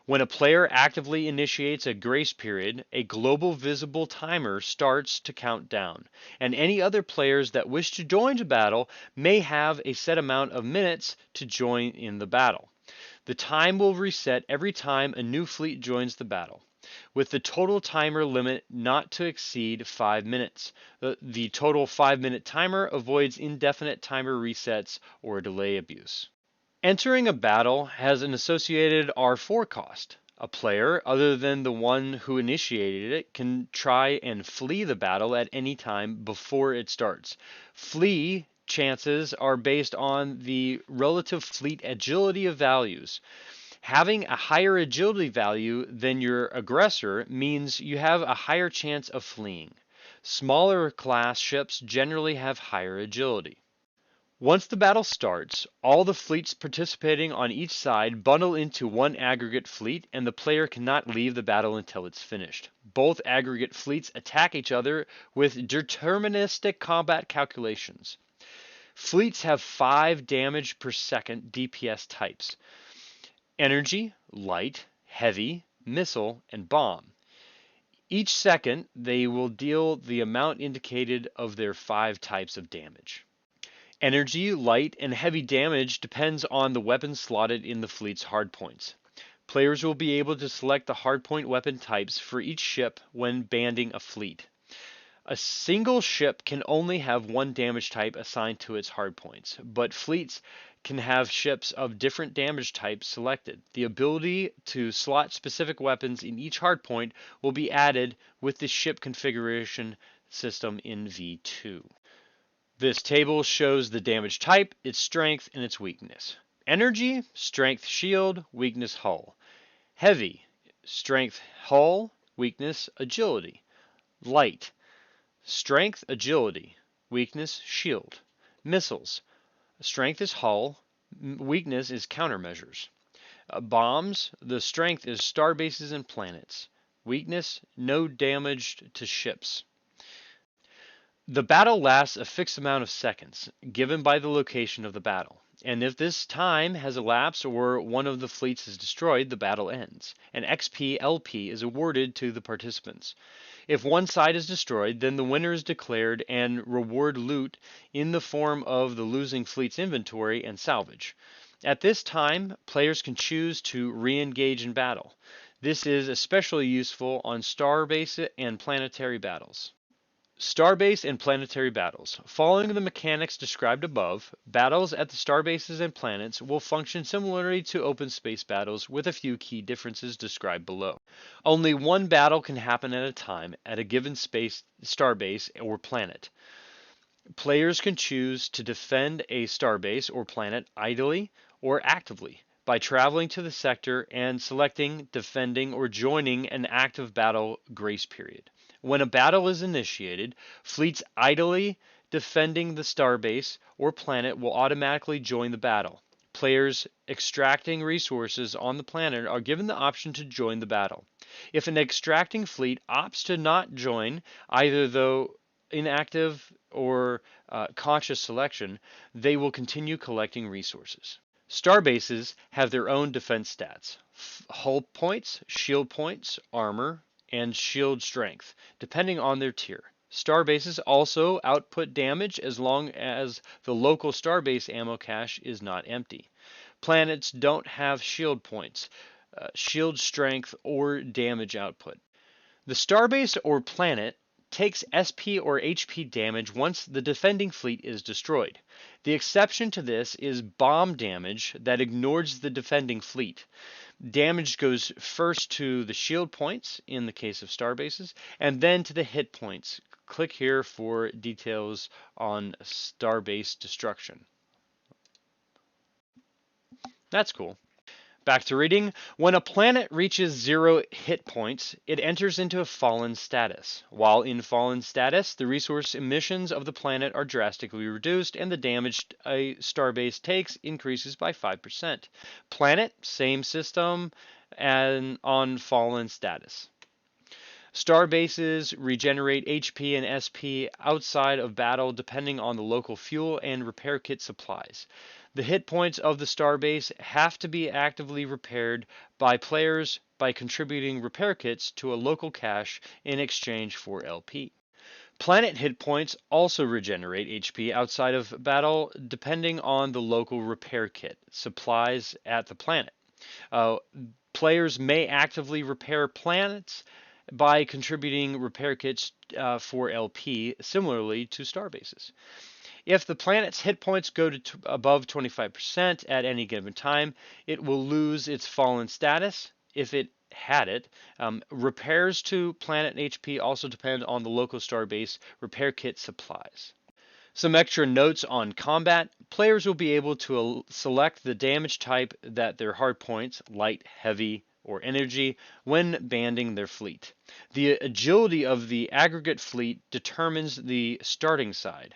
When a player actively initiates a grace period, a global visible timer starts to count down, and any other players that wish to join the battle may have a set amount of minutes to join in the battle. The time will reset every time a new fleet joins the battle, with the total timer limit not to exceed 5 minutes. The total 5-minute timer avoids indefinite timer resets or delay abuse. Entering a battle has an associated R4 cost. A player, other than the one who initiated it, can try and flee the battle at any time before it starts. Flee chances are based on the relative fleet agility of values. Having a higher agility value than your aggressor means you have a higher chance of fleeing. Smaller class ships generally have higher agility. Once the battle starts, all the fleets participating on each side bundle into one aggregate fleet, and the player cannot leave the battle until it's finished. Both aggregate fleets attack each other with deterministic combat calculations. Fleets have 5 damage per second DPS types: energy, light, heavy, missile, and bomb. Each second, they will deal the amount indicated of their 5 types of damage. Energy, light, and heavy damage depends on the weapon slotted in the fleet's hardpoints. Players will be able to select the hardpoint weapon types for each ship when banding a fleet. A single ship can only have one damage type assigned to its hardpoints, but fleets can have ships of different damage types selected. The ability to slot specific weapons in each hardpoint will be added with the ship configuration system in V2. This table shows the damage type, its strength, and its weakness. Energy, strength shield, weakness hull. Heavy, strength hull, weakness agility. Light, strength agility, weakness shield. Missiles, strength is hull, weakness is countermeasures. Bombs, the strength is starbases and planets. Weakness, no damage to ships. The battle lasts a fixed amount of seconds, given by the location of the battle. And if this time has elapsed or one of the fleets is destroyed, the battle ends. And XP LP is awarded to the participants. If one side is destroyed, then the winner is declared and reward loot in the form of the losing fleet's inventory and salvage. At this time, players can choose to re-engage in battle. This is especially useful on starbase and planetary battles. Starbase and planetary battles. Following the mechanics described above, battles at the starbases and planets will function similarly to open space battles with a few key differences described below. Only one battle can happen at a time at a given starbase or planet. Players can choose to defend a starbase or planet idly or actively by traveling to the sector and selecting, defending, or joining an active battle grace period. When a battle is initiated, fleets idly defending the starbase or planet will automatically join the battle. Players extracting resources on the planet are given the option to join the battle. If an extracting fleet opts to not join, either though inactive or conscious selection, they will continue collecting resources. Starbases have their own defense stats: hull points, shield points, armor, and shield strength, depending on their tier. Starbases also output damage as long as the local starbase ammo cache is not empty. Planets don't have shield points, shield strength, or damage output. The starbase or planet takes SP or HP damage once the defending fleet is destroyed. The exception to this is bomb damage that ignores the defending fleet. Damage goes first to the shield points in the case of starbases, and then to the hit points. Click here for details on starbase destruction. That's cool. Back to reading. When a planet reaches 0 hit points, it enters into a fallen status. While in fallen status, the resource emissions of the planet are drastically reduced and the damage a starbase takes increases by 5%. Planet, same system and on fallen status. Starbases regenerate HP and SP outside of battle depending on the local fuel and repair kit supplies. The hit points of the starbase have to be actively repaired by players by contributing repair kits to a local cache in exchange for LP. Planet hit points also regenerate HP outside of battle depending on the local repair kit supplies at the planet. Players may actively repair planets by contributing repair kits for LP, similarly to starbases. If the planet's hit points go to above 25% at any given time, it will lose its fallen status if it had it. Repairs to planet HP also depend on the local starbase repair kit supplies. Some extra notes on combat. Players will be able to select the damage type that their hardpoints, light, heavy, or energy, when banding their fleet. The agility of the aggregate fleet determines the starting side.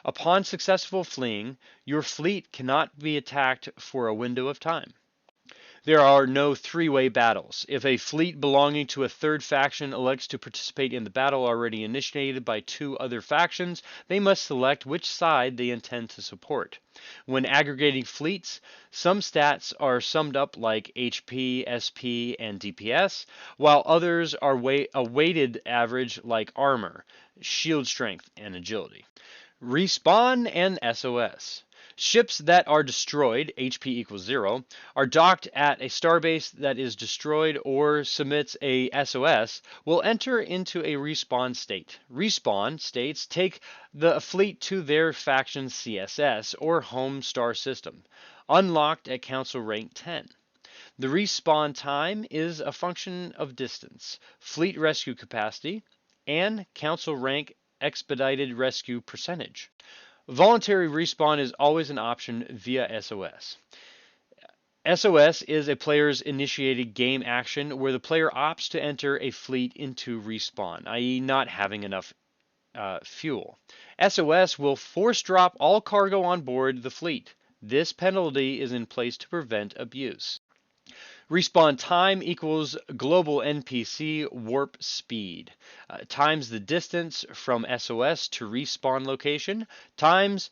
Upon successful fleeing, your fleet cannot be attacked for a window of time. There are no three-way battles. If a fleet belonging to a third faction elects to participate in the battle already initiated by two other factions, they must select which side they intend to support. When aggregating fleets, some stats are summed up like HP, SP, and DPS, while others are a weighted average like armor, shield strength, and agility. Respawn and SOS. Ships that are destroyed, HP equals 0, are docked at a starbase that is destroyed or submits a SOS, will enter into a respawn state. Respawn states take the fleet to their faction's CSS or home star system, unlocked at Council Rank 10. The respawn time is a function of distance, fleet rescue capacity, and Council Rank expedited rescue percentage. Voluntary respawn is always an option via SOS. SOS is a player's initiated game action where the player opts to enter a fleet into respawn, i.e. not having enough fuel. SOS will force drop all cargo on board the fleet. This penalty is in place to prevent abuse. Respawn time equals global NPC warp speed times the distance from SOS to respawn location times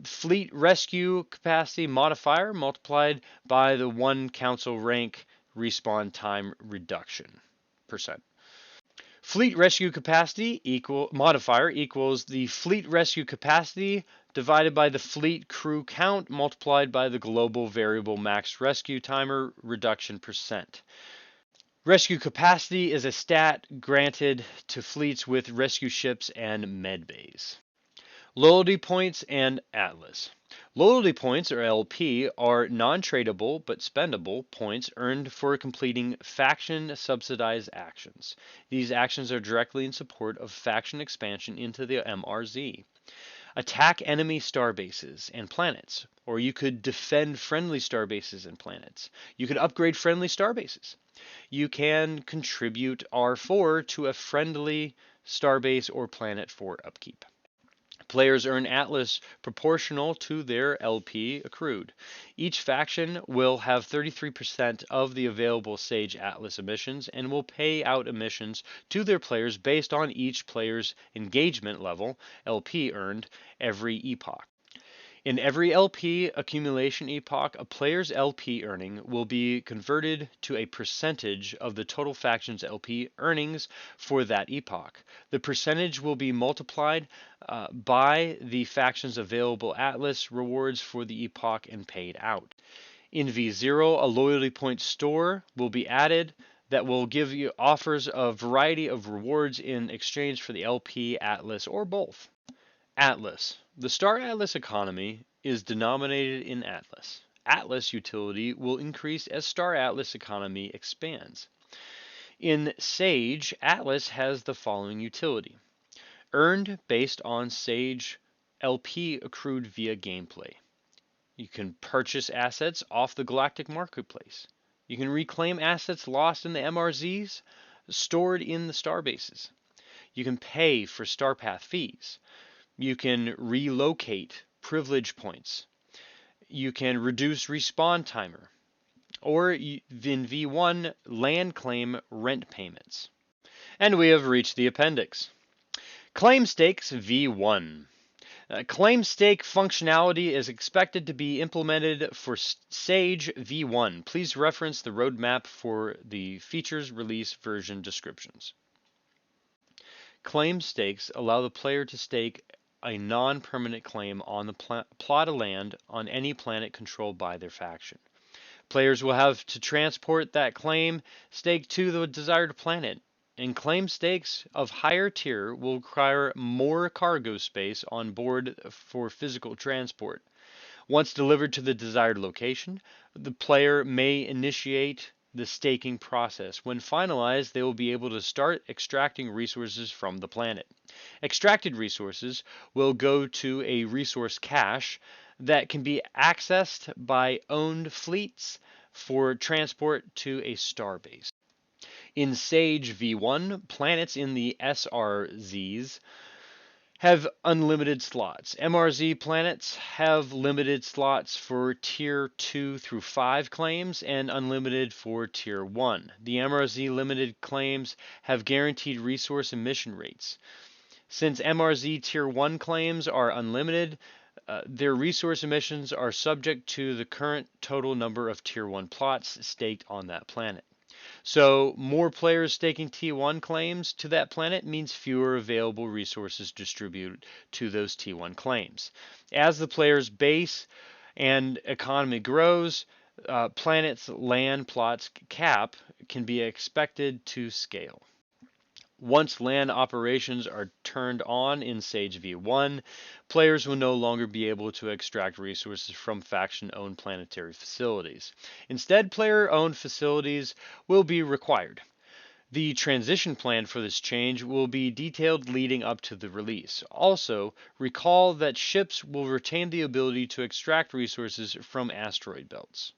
fleet rescue capacity modifier multiplied by the 1 council rank respawn time reduction percent. Fleet rescue capacity modifier equals the fleet rescue capacity divided by the fleet crew count multiplied by the global variable max rescue timer reduction percent. Rescue capacity is a stat granted to fleets with rescue ships and med bays. Loyalty points and Atlas. Loyalty points, or LP, are non-tradable but spendable points earned for completing faction-subsidized actions. These actions are directly in support of faction expansion into the MRZ. Attack enemy starbases and planets, or you could defend friendly starbases and planets. You could upgrade friendly starbases. You can contribute R4 to a friendly starbase or planet for upkeep. Players earn Atlas proportional to their LP accrued. Each faction will have 33% of the available Sage Atlas emissions and will pay out emissions to their players based on each player's engagement level, LP earned, every epoch. In every LP accumulation epoch, a player's LP earning will be converted to a percentage of the total faction's LP earnings for that epoch. The percentage will be multiplied by the faction's available Atlas rewards for the epoch and paid out. In V0, a loyalty point store will be added that will give you offers a variety of rewards in exchange for the LP, Atlas, or both. Atlas. The Star Atlas economy is denominated in Atlas. Atlas utility will increase as Star Atlas economy expands. In Sage, Atlas has the following utility. Earned based on Sage LP accrued via gameplay. You can purchase assets off the Galactic Marketplace. You can reclaim assets lost in the MRZs stored in the starbases. You can pay for Starpath fees. You can relocate privilege points. You can reduce respawn timer. Or in V1, land claim rent payments. And we have reached the appendix. Claim stakes V1. Claim stake functionality is expected to be implemented for Sage V1. Please reference the roadmap for the features release version descriptions. Claim stakes allow the player to stake a non-permanent claim on the plot of land on any planet controlled by their faction. Players will have to transport that claim stake to the desired planet, and claim stakes of higher tier will require more cargo space on board for physical transport. Once delivered to the desired location, the player may initiate the staking process. When finalized, they will be able to start extracting resources from the planet. Extracted resources will go to a resource cache that can be accessed by owned fleets for transport to a starbase. In Sage V1, planets in the SRZs have unlimited slots. MRZ planets have limited slots for Tier 2 through 5 claims and unlimited for Tier 1. The MRZ limited claims have guaranteed resource emission rates. Since MRZ Tier 1 claims are unlimited, their resource emissions are subject to the current total number of Tier 1 plots staked on that planet. So more players staking T1 claims to that planet means fewer available resources distributed to those T1 claims. As the player's base and economy grows, planet's land plots cap can be expected to scale. Once land operations are turned on in Sage V1, players will no longer be able to extract resources from faction-owned planetary facilities. Instead, player-owned facilities will be required. The transition plan for this change will be detailed leading up to the release. Also, recall that ships will retain the ability to extract resources from asteroid belts.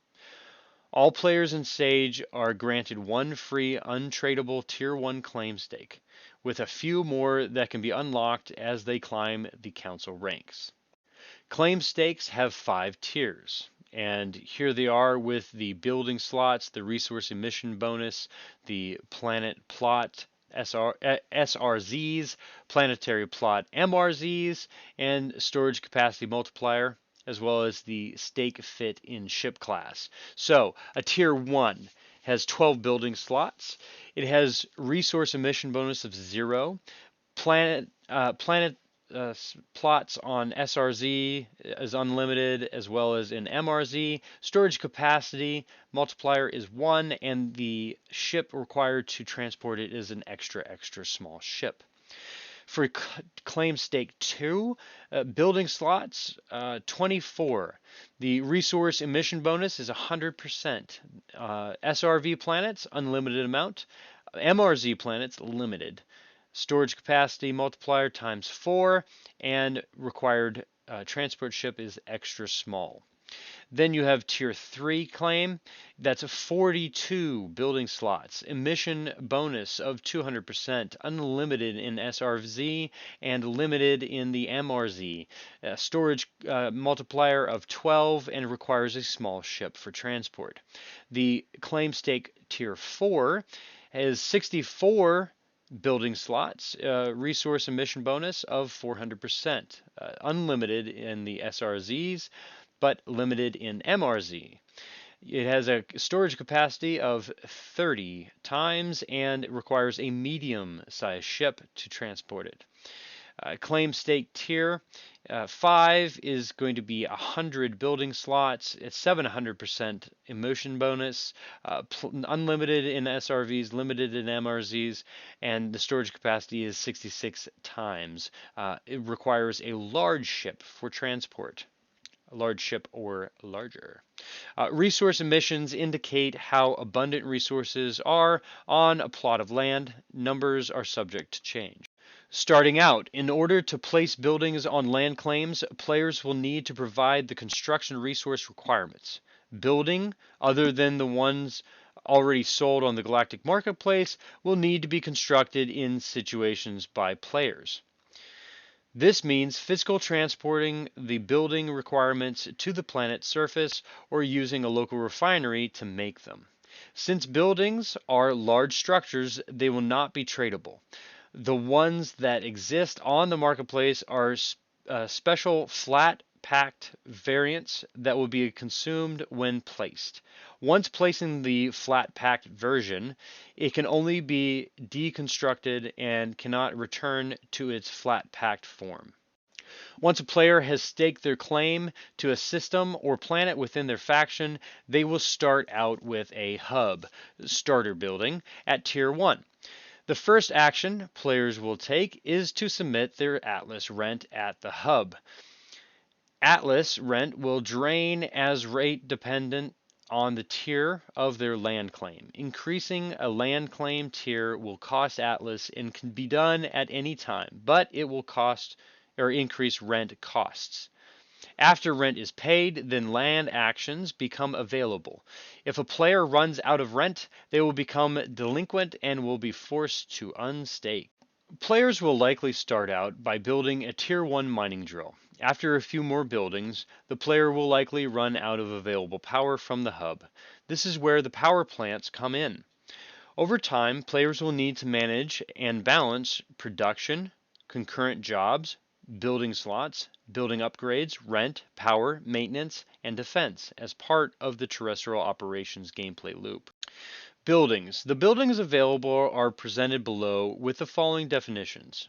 All players in Sage are granted one free untradeable Tier 1 claim stake, with a few more that can be unlocked as they climb the Council ranks. Claim stakes have 5 tiers, and here they are with the building slots, the resource emission bonus, the planet plot SRZs, planetary plot MRZs, and storage capacity multiplier, as well as the stake fit in ship class. So a tier 1 has 12 building slots. It has resource emission bonus of 0. Planet plots on SRZ is unlimited, as well as in MRZ. Storage capacity multiplier is 1, and the ship required to transport it is an extra small ship. For claim stake 2, building slots 24. The resource emission bonus is 100%. SRV planets, unlimited amount. MRZ planets, limited. Storage capacity multiplier times 4, and required transport ship is extra small. Then you have tier 3 claim. That's 42 building slots. Emission bonus of 200%. Unlimited in SRZ and limited in the MRZ. Storage multiplier of 12 and requires a small ship for transport. The claim stake tier 4 has 64 building slots, resource emission bonus of 400%, unlimited in the SRZs, but limited in MRZ. It has a storage capacity of 30 times and requires a medium-sized ship to transport it. Claim stake tier 5 is going to be 100 building slots. It's 700% emotion bonus, unlimited in SRVs, limited in MRZs, and the storage capacity is 66 times. It requires a large ship for transport. A large ship or larger. Resource emissions indicate how abundant resources are on a plot of land. Numbers are subject to change. Starting out, in order to place buildings on land claims, players will need to provide the construction resource requirements. Building, other than the ones already sold on the Galactic Marketplace, will need to be constructed in situations by players. This means physical transporting the building requirements to the planet's surface or using a local refinery to make them. Since buildings are large structures, they will not be tradable. The ones that exist on the marketplace are special flat packed variants that will be consumed when placed. Once placing the flat packed version, it can only be deconstructed and cannot return to its flat packed form. Once a player has staked their claim to a system or planet within their faction, they will start out with a hub starter building at tier 1. The first action players will take is to submit their Atlas rent at the hub. Atlas rent will drain as rate dependent on the tier of their land claim. Increasing a land claim tier will cost Atlas and can be done at any time, but it will cost or increase rent costs. After rent is paid, then land actions become available. If a player runs out of rent, they will become delinquent and will be forced to unstake. Players will likely start out by building a tier 1 mining drill. After a few more buildings, the player will likely run out of available power from the hub. This is where the power plants come in. Over time, players will need to manage and balance production, concurrent jobs, building slots, building upgrades, rent, power, maintenance, and defense as part of the terrestrial operations gameplay loop. Buildings. The buildings available are presented below with the following definitions.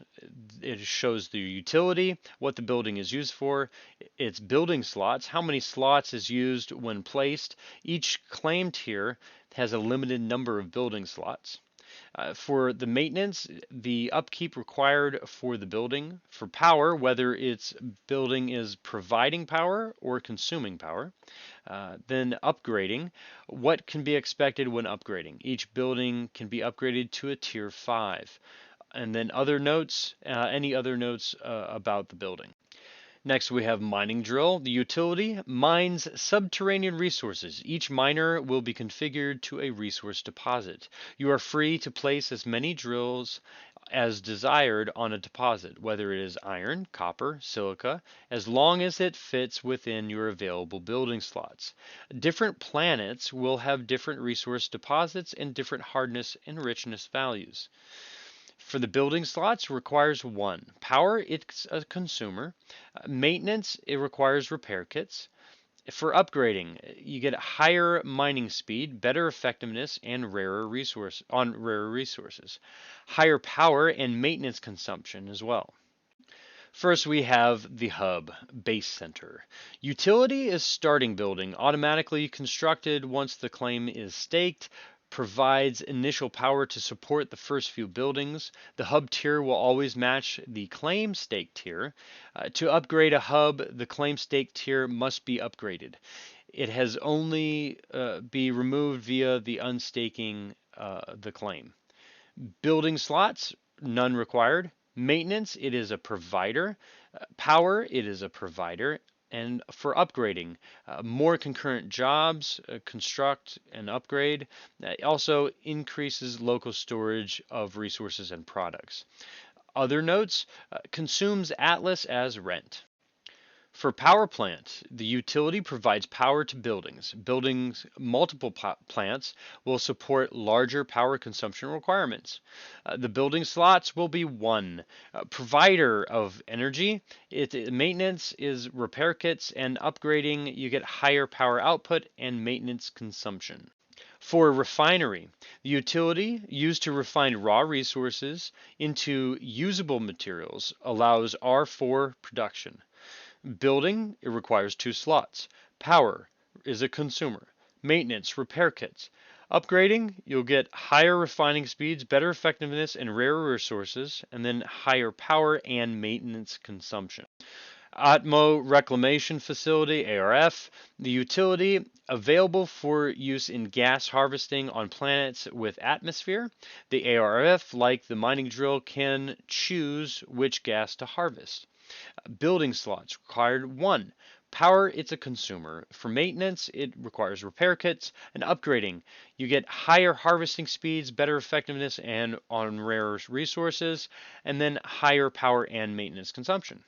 It shows the utility, what the building is used for, its building slots, how many slots is used when placed. Each claim tier has a limited number of building slots. For the maintenance, the upkeep required for the building. For power, whether its building is providing power or consuming power. Then upgrading, what can be expected when upgrading? Each building can be upgraded to a tier 5. And then other notes, any other notes about the building. Next, we have mining drill. The utility mines subterranean resources. Each miner will be configured to a resource deposit. You are free to place as many drills as desired on a deposit, whether it is iron, copper, silica, as long as it fits within your available building slots. Different planets will have different resource deposits and different hardness and richness values. For the building slots, requires 1. Power, it's a consumer. Maintenance, it requires repair kits. For upgrading, you get higher mining speed, better effectiveness, and rarer resources. Higher power and maintenance consumption as well. First, we have the hub, base center. Utility is starting building, automatically constructed once the claim is staked, provides initial power to support the first few buildings. The hub tier will always match the claim stake tier. To upgrade a hub, the claim stake tier must be upgraded. It has only be removed via the unstaking the claim. Building slots, none required. Maintenance, it is a provider. Power, it is a provider. And for upgrading, more concurrent jobs, construct and upgrade. Also increases local storage of resources and products. Other notes, consumes Atlas as rent. For power plant, the utility provides power to buildings. Multiple plants will support larger power consumption requirements. The building slots will be 1. Provider of energy, maintenance is repair kits, and upgrading, you get higher power output and maintenance consumption. For refinery, the utility used to refine raw resources into usable materials allows R4 production. Building, it requires 2 slots. Power is a consumer. Maintenance, repair kits. Upgrading, you'll get higher refining speeds, better effectiveness, and rarer resources, and then higher power and maintenance consumption. Atmo Reclamation Facility, ARF, the utility available for use in gas harvesting on planets with atmosphere. The ARF, like the mining drill, can choose which gas to harvest. Building slots required 1. Power, it's a consumer. For maintenance, it requires repair kits. And upgrading, you get higher harvesting speeds, better effectiveness, and on rare resources, and then higher power and maintenance consumption.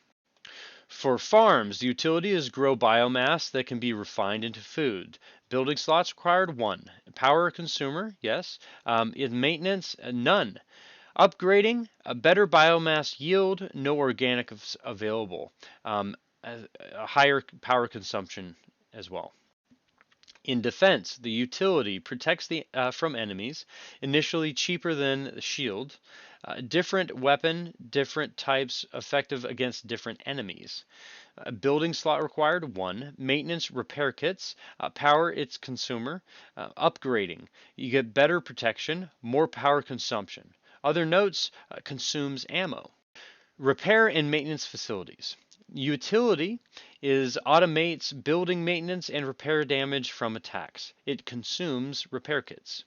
For farms, the utility is grow biomass that can be refined into food. Building slots required 1. Power, consumer, yes. In maintenance, none. Upgrading, a better biomass yield, no organic available, a higher power consumption as well. In defense, the utility protects from enemies, initially cheaper than the shield. Different weapon, different types, effective against different enemies. Building slot required 1. Maintenance, repair kits. Power, it's consumer. Upgrading, you get better protection, more power consumption. Other notes, consumes ammo. Repair and maintenance facilities. Utility automates building maintenance and repair damage from attacks. It consumes repair kits.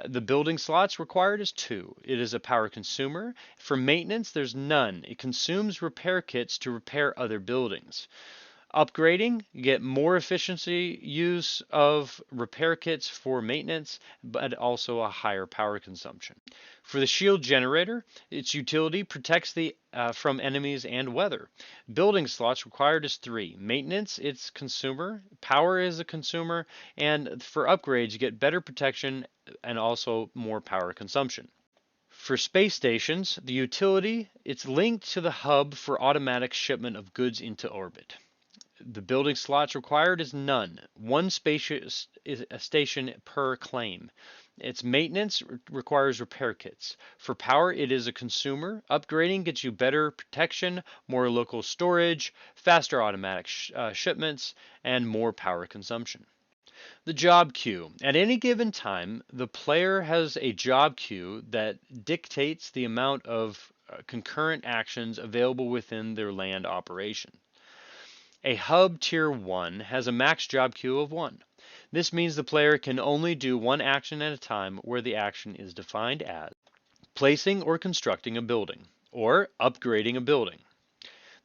The building slots required is 2. It is a power consumer. For maintenance, there's none. It consumes repair kits to repair other buildings. Upgrading, you get more efficiency use of repair kits for maintenance, but also a higher power consumption. For the shield generator, its utility protects from enemies and weather. Building slots required is 3. Maintenance, it's consumer. Power is a consumer. And for upgrades, you get better protection and also more power consumption. For space stations, the utility, it's linked to the hub for automatic shipment of goods into orbit. The building slots required is none. 1 station per claim. Its maintenance requires repair kits. For power, it is a consumer. Upgrading gets you better protection, more local storage, faster automatic shipments, and more power consumption. The job queue. At any given time, the player has a job queue that dictates the amount of concurrent actions available within their land operation. A hub tier 1 has a max job queue of 1. This means the player can only do one action at a time, where the action is defined as placing or constructing a building, or upgrading a building.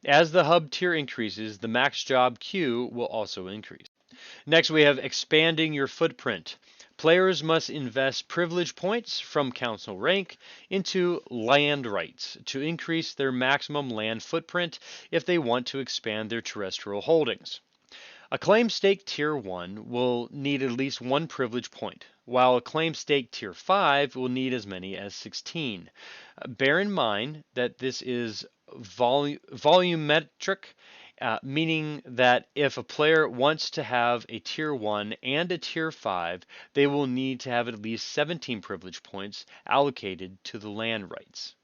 As the hub tier increases, the max job queue will also increase. Next, we have expanding your footprint. Players must invest privilege points from council rank into land rights to increase their maximum land footprint if they want to expand their terrestrial holdings. A claim stake tier 1 will need at least one privilege point, while a claim stake tier 5 will need as many as 16. Bear in mind that this is volumetric, meaning that if a player wants to have a tier 1 and a tier 5, they will need to have at least 17 privilege points allocated to the land rights.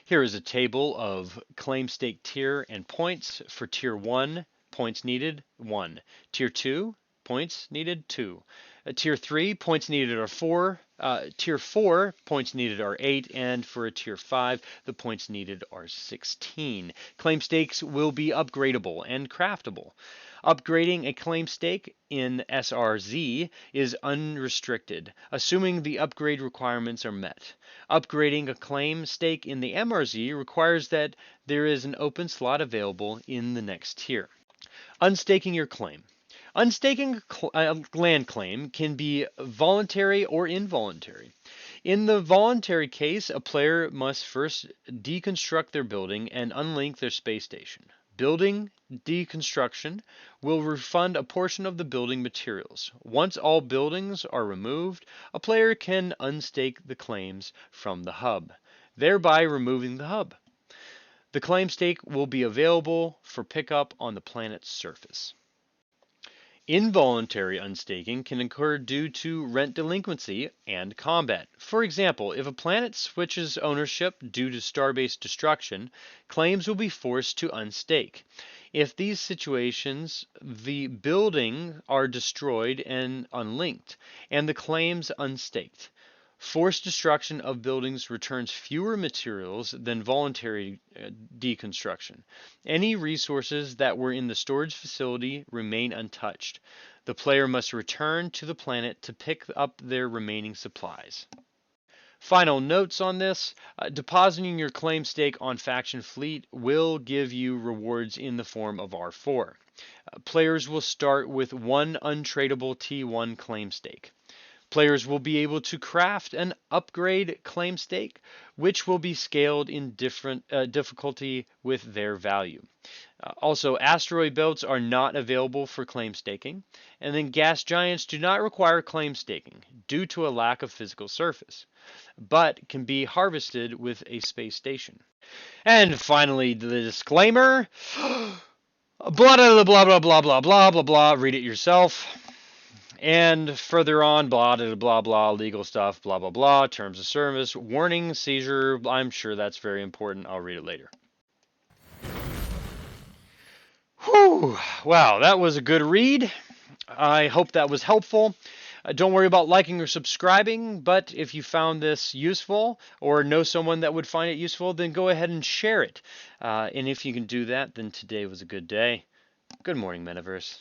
Here is a table of claim stake tier and points. For tier 1, points needed 1. Tier 2, points needed 2. Tier 3, points needed are 4. Tier 4, points needed are 8. And for a Tier 5, the points needed are 16. Claim stakes will be upgradable and craftable. Upgrading a claim stake in SRZ is unrestricted, assuming the upgrade requirements are met. Upgrading a claim stake in the MRZ requires that there is an open slot available in the next tier. Unstaking your claim. Unstaking a land claim can be voluntary or involuntary. In the voluntary case, a player must first deconstruct their building and unlink their space station. Building deconstruction will refund a portion of the building materials. Once all buildings are removed, a player can unstake the claims from the hub, thereby removing the hub. The claim stake will be available for pickup on the planet's surface. Involuntary unstaking can occur due to rent delinquency and combat. For example, if a planet switches ownership due to starbase destruction, claims will be forced to unstake. If these situations, the buildings are destroyed and unlinked, and the claims unstaked. Forced destruction of buildings returns fewer materials than voluntary deconstruction. Any resources that were in the storage facility remain untouched. The player must return to the planet to pick up their remaining supplies. Final notes on this. Depositing your claim stake on faction fleet will give you rewards in the form of R4. Players will start with one untradeable T1 claim stake. Players will be able to craft an upgrade claim stake, which will be scaled in different difficulty with their value. Also, asteroid belts are not available for claim staking, and then gas giants do not require claim staking due to a lack of physical surface, but can be harvested with a space station. And finally, the disclaimer. Blah blah blah blah blah blah blah blah blah. Read it yourself. And further on, blah, blah, blah, blah, legal stuff, blah, blah, blah, terms of service, warning, seizure. I'm sure that's very important. I'll read it later. Whew. Wow, that was a good read. I hope that was helpful. Don't worry about liking or subscribing, but if you found this useful or know someone that would find it useful, then go ahead and share it. And if you can do that, then today was a good day. Good morning, Metaverse.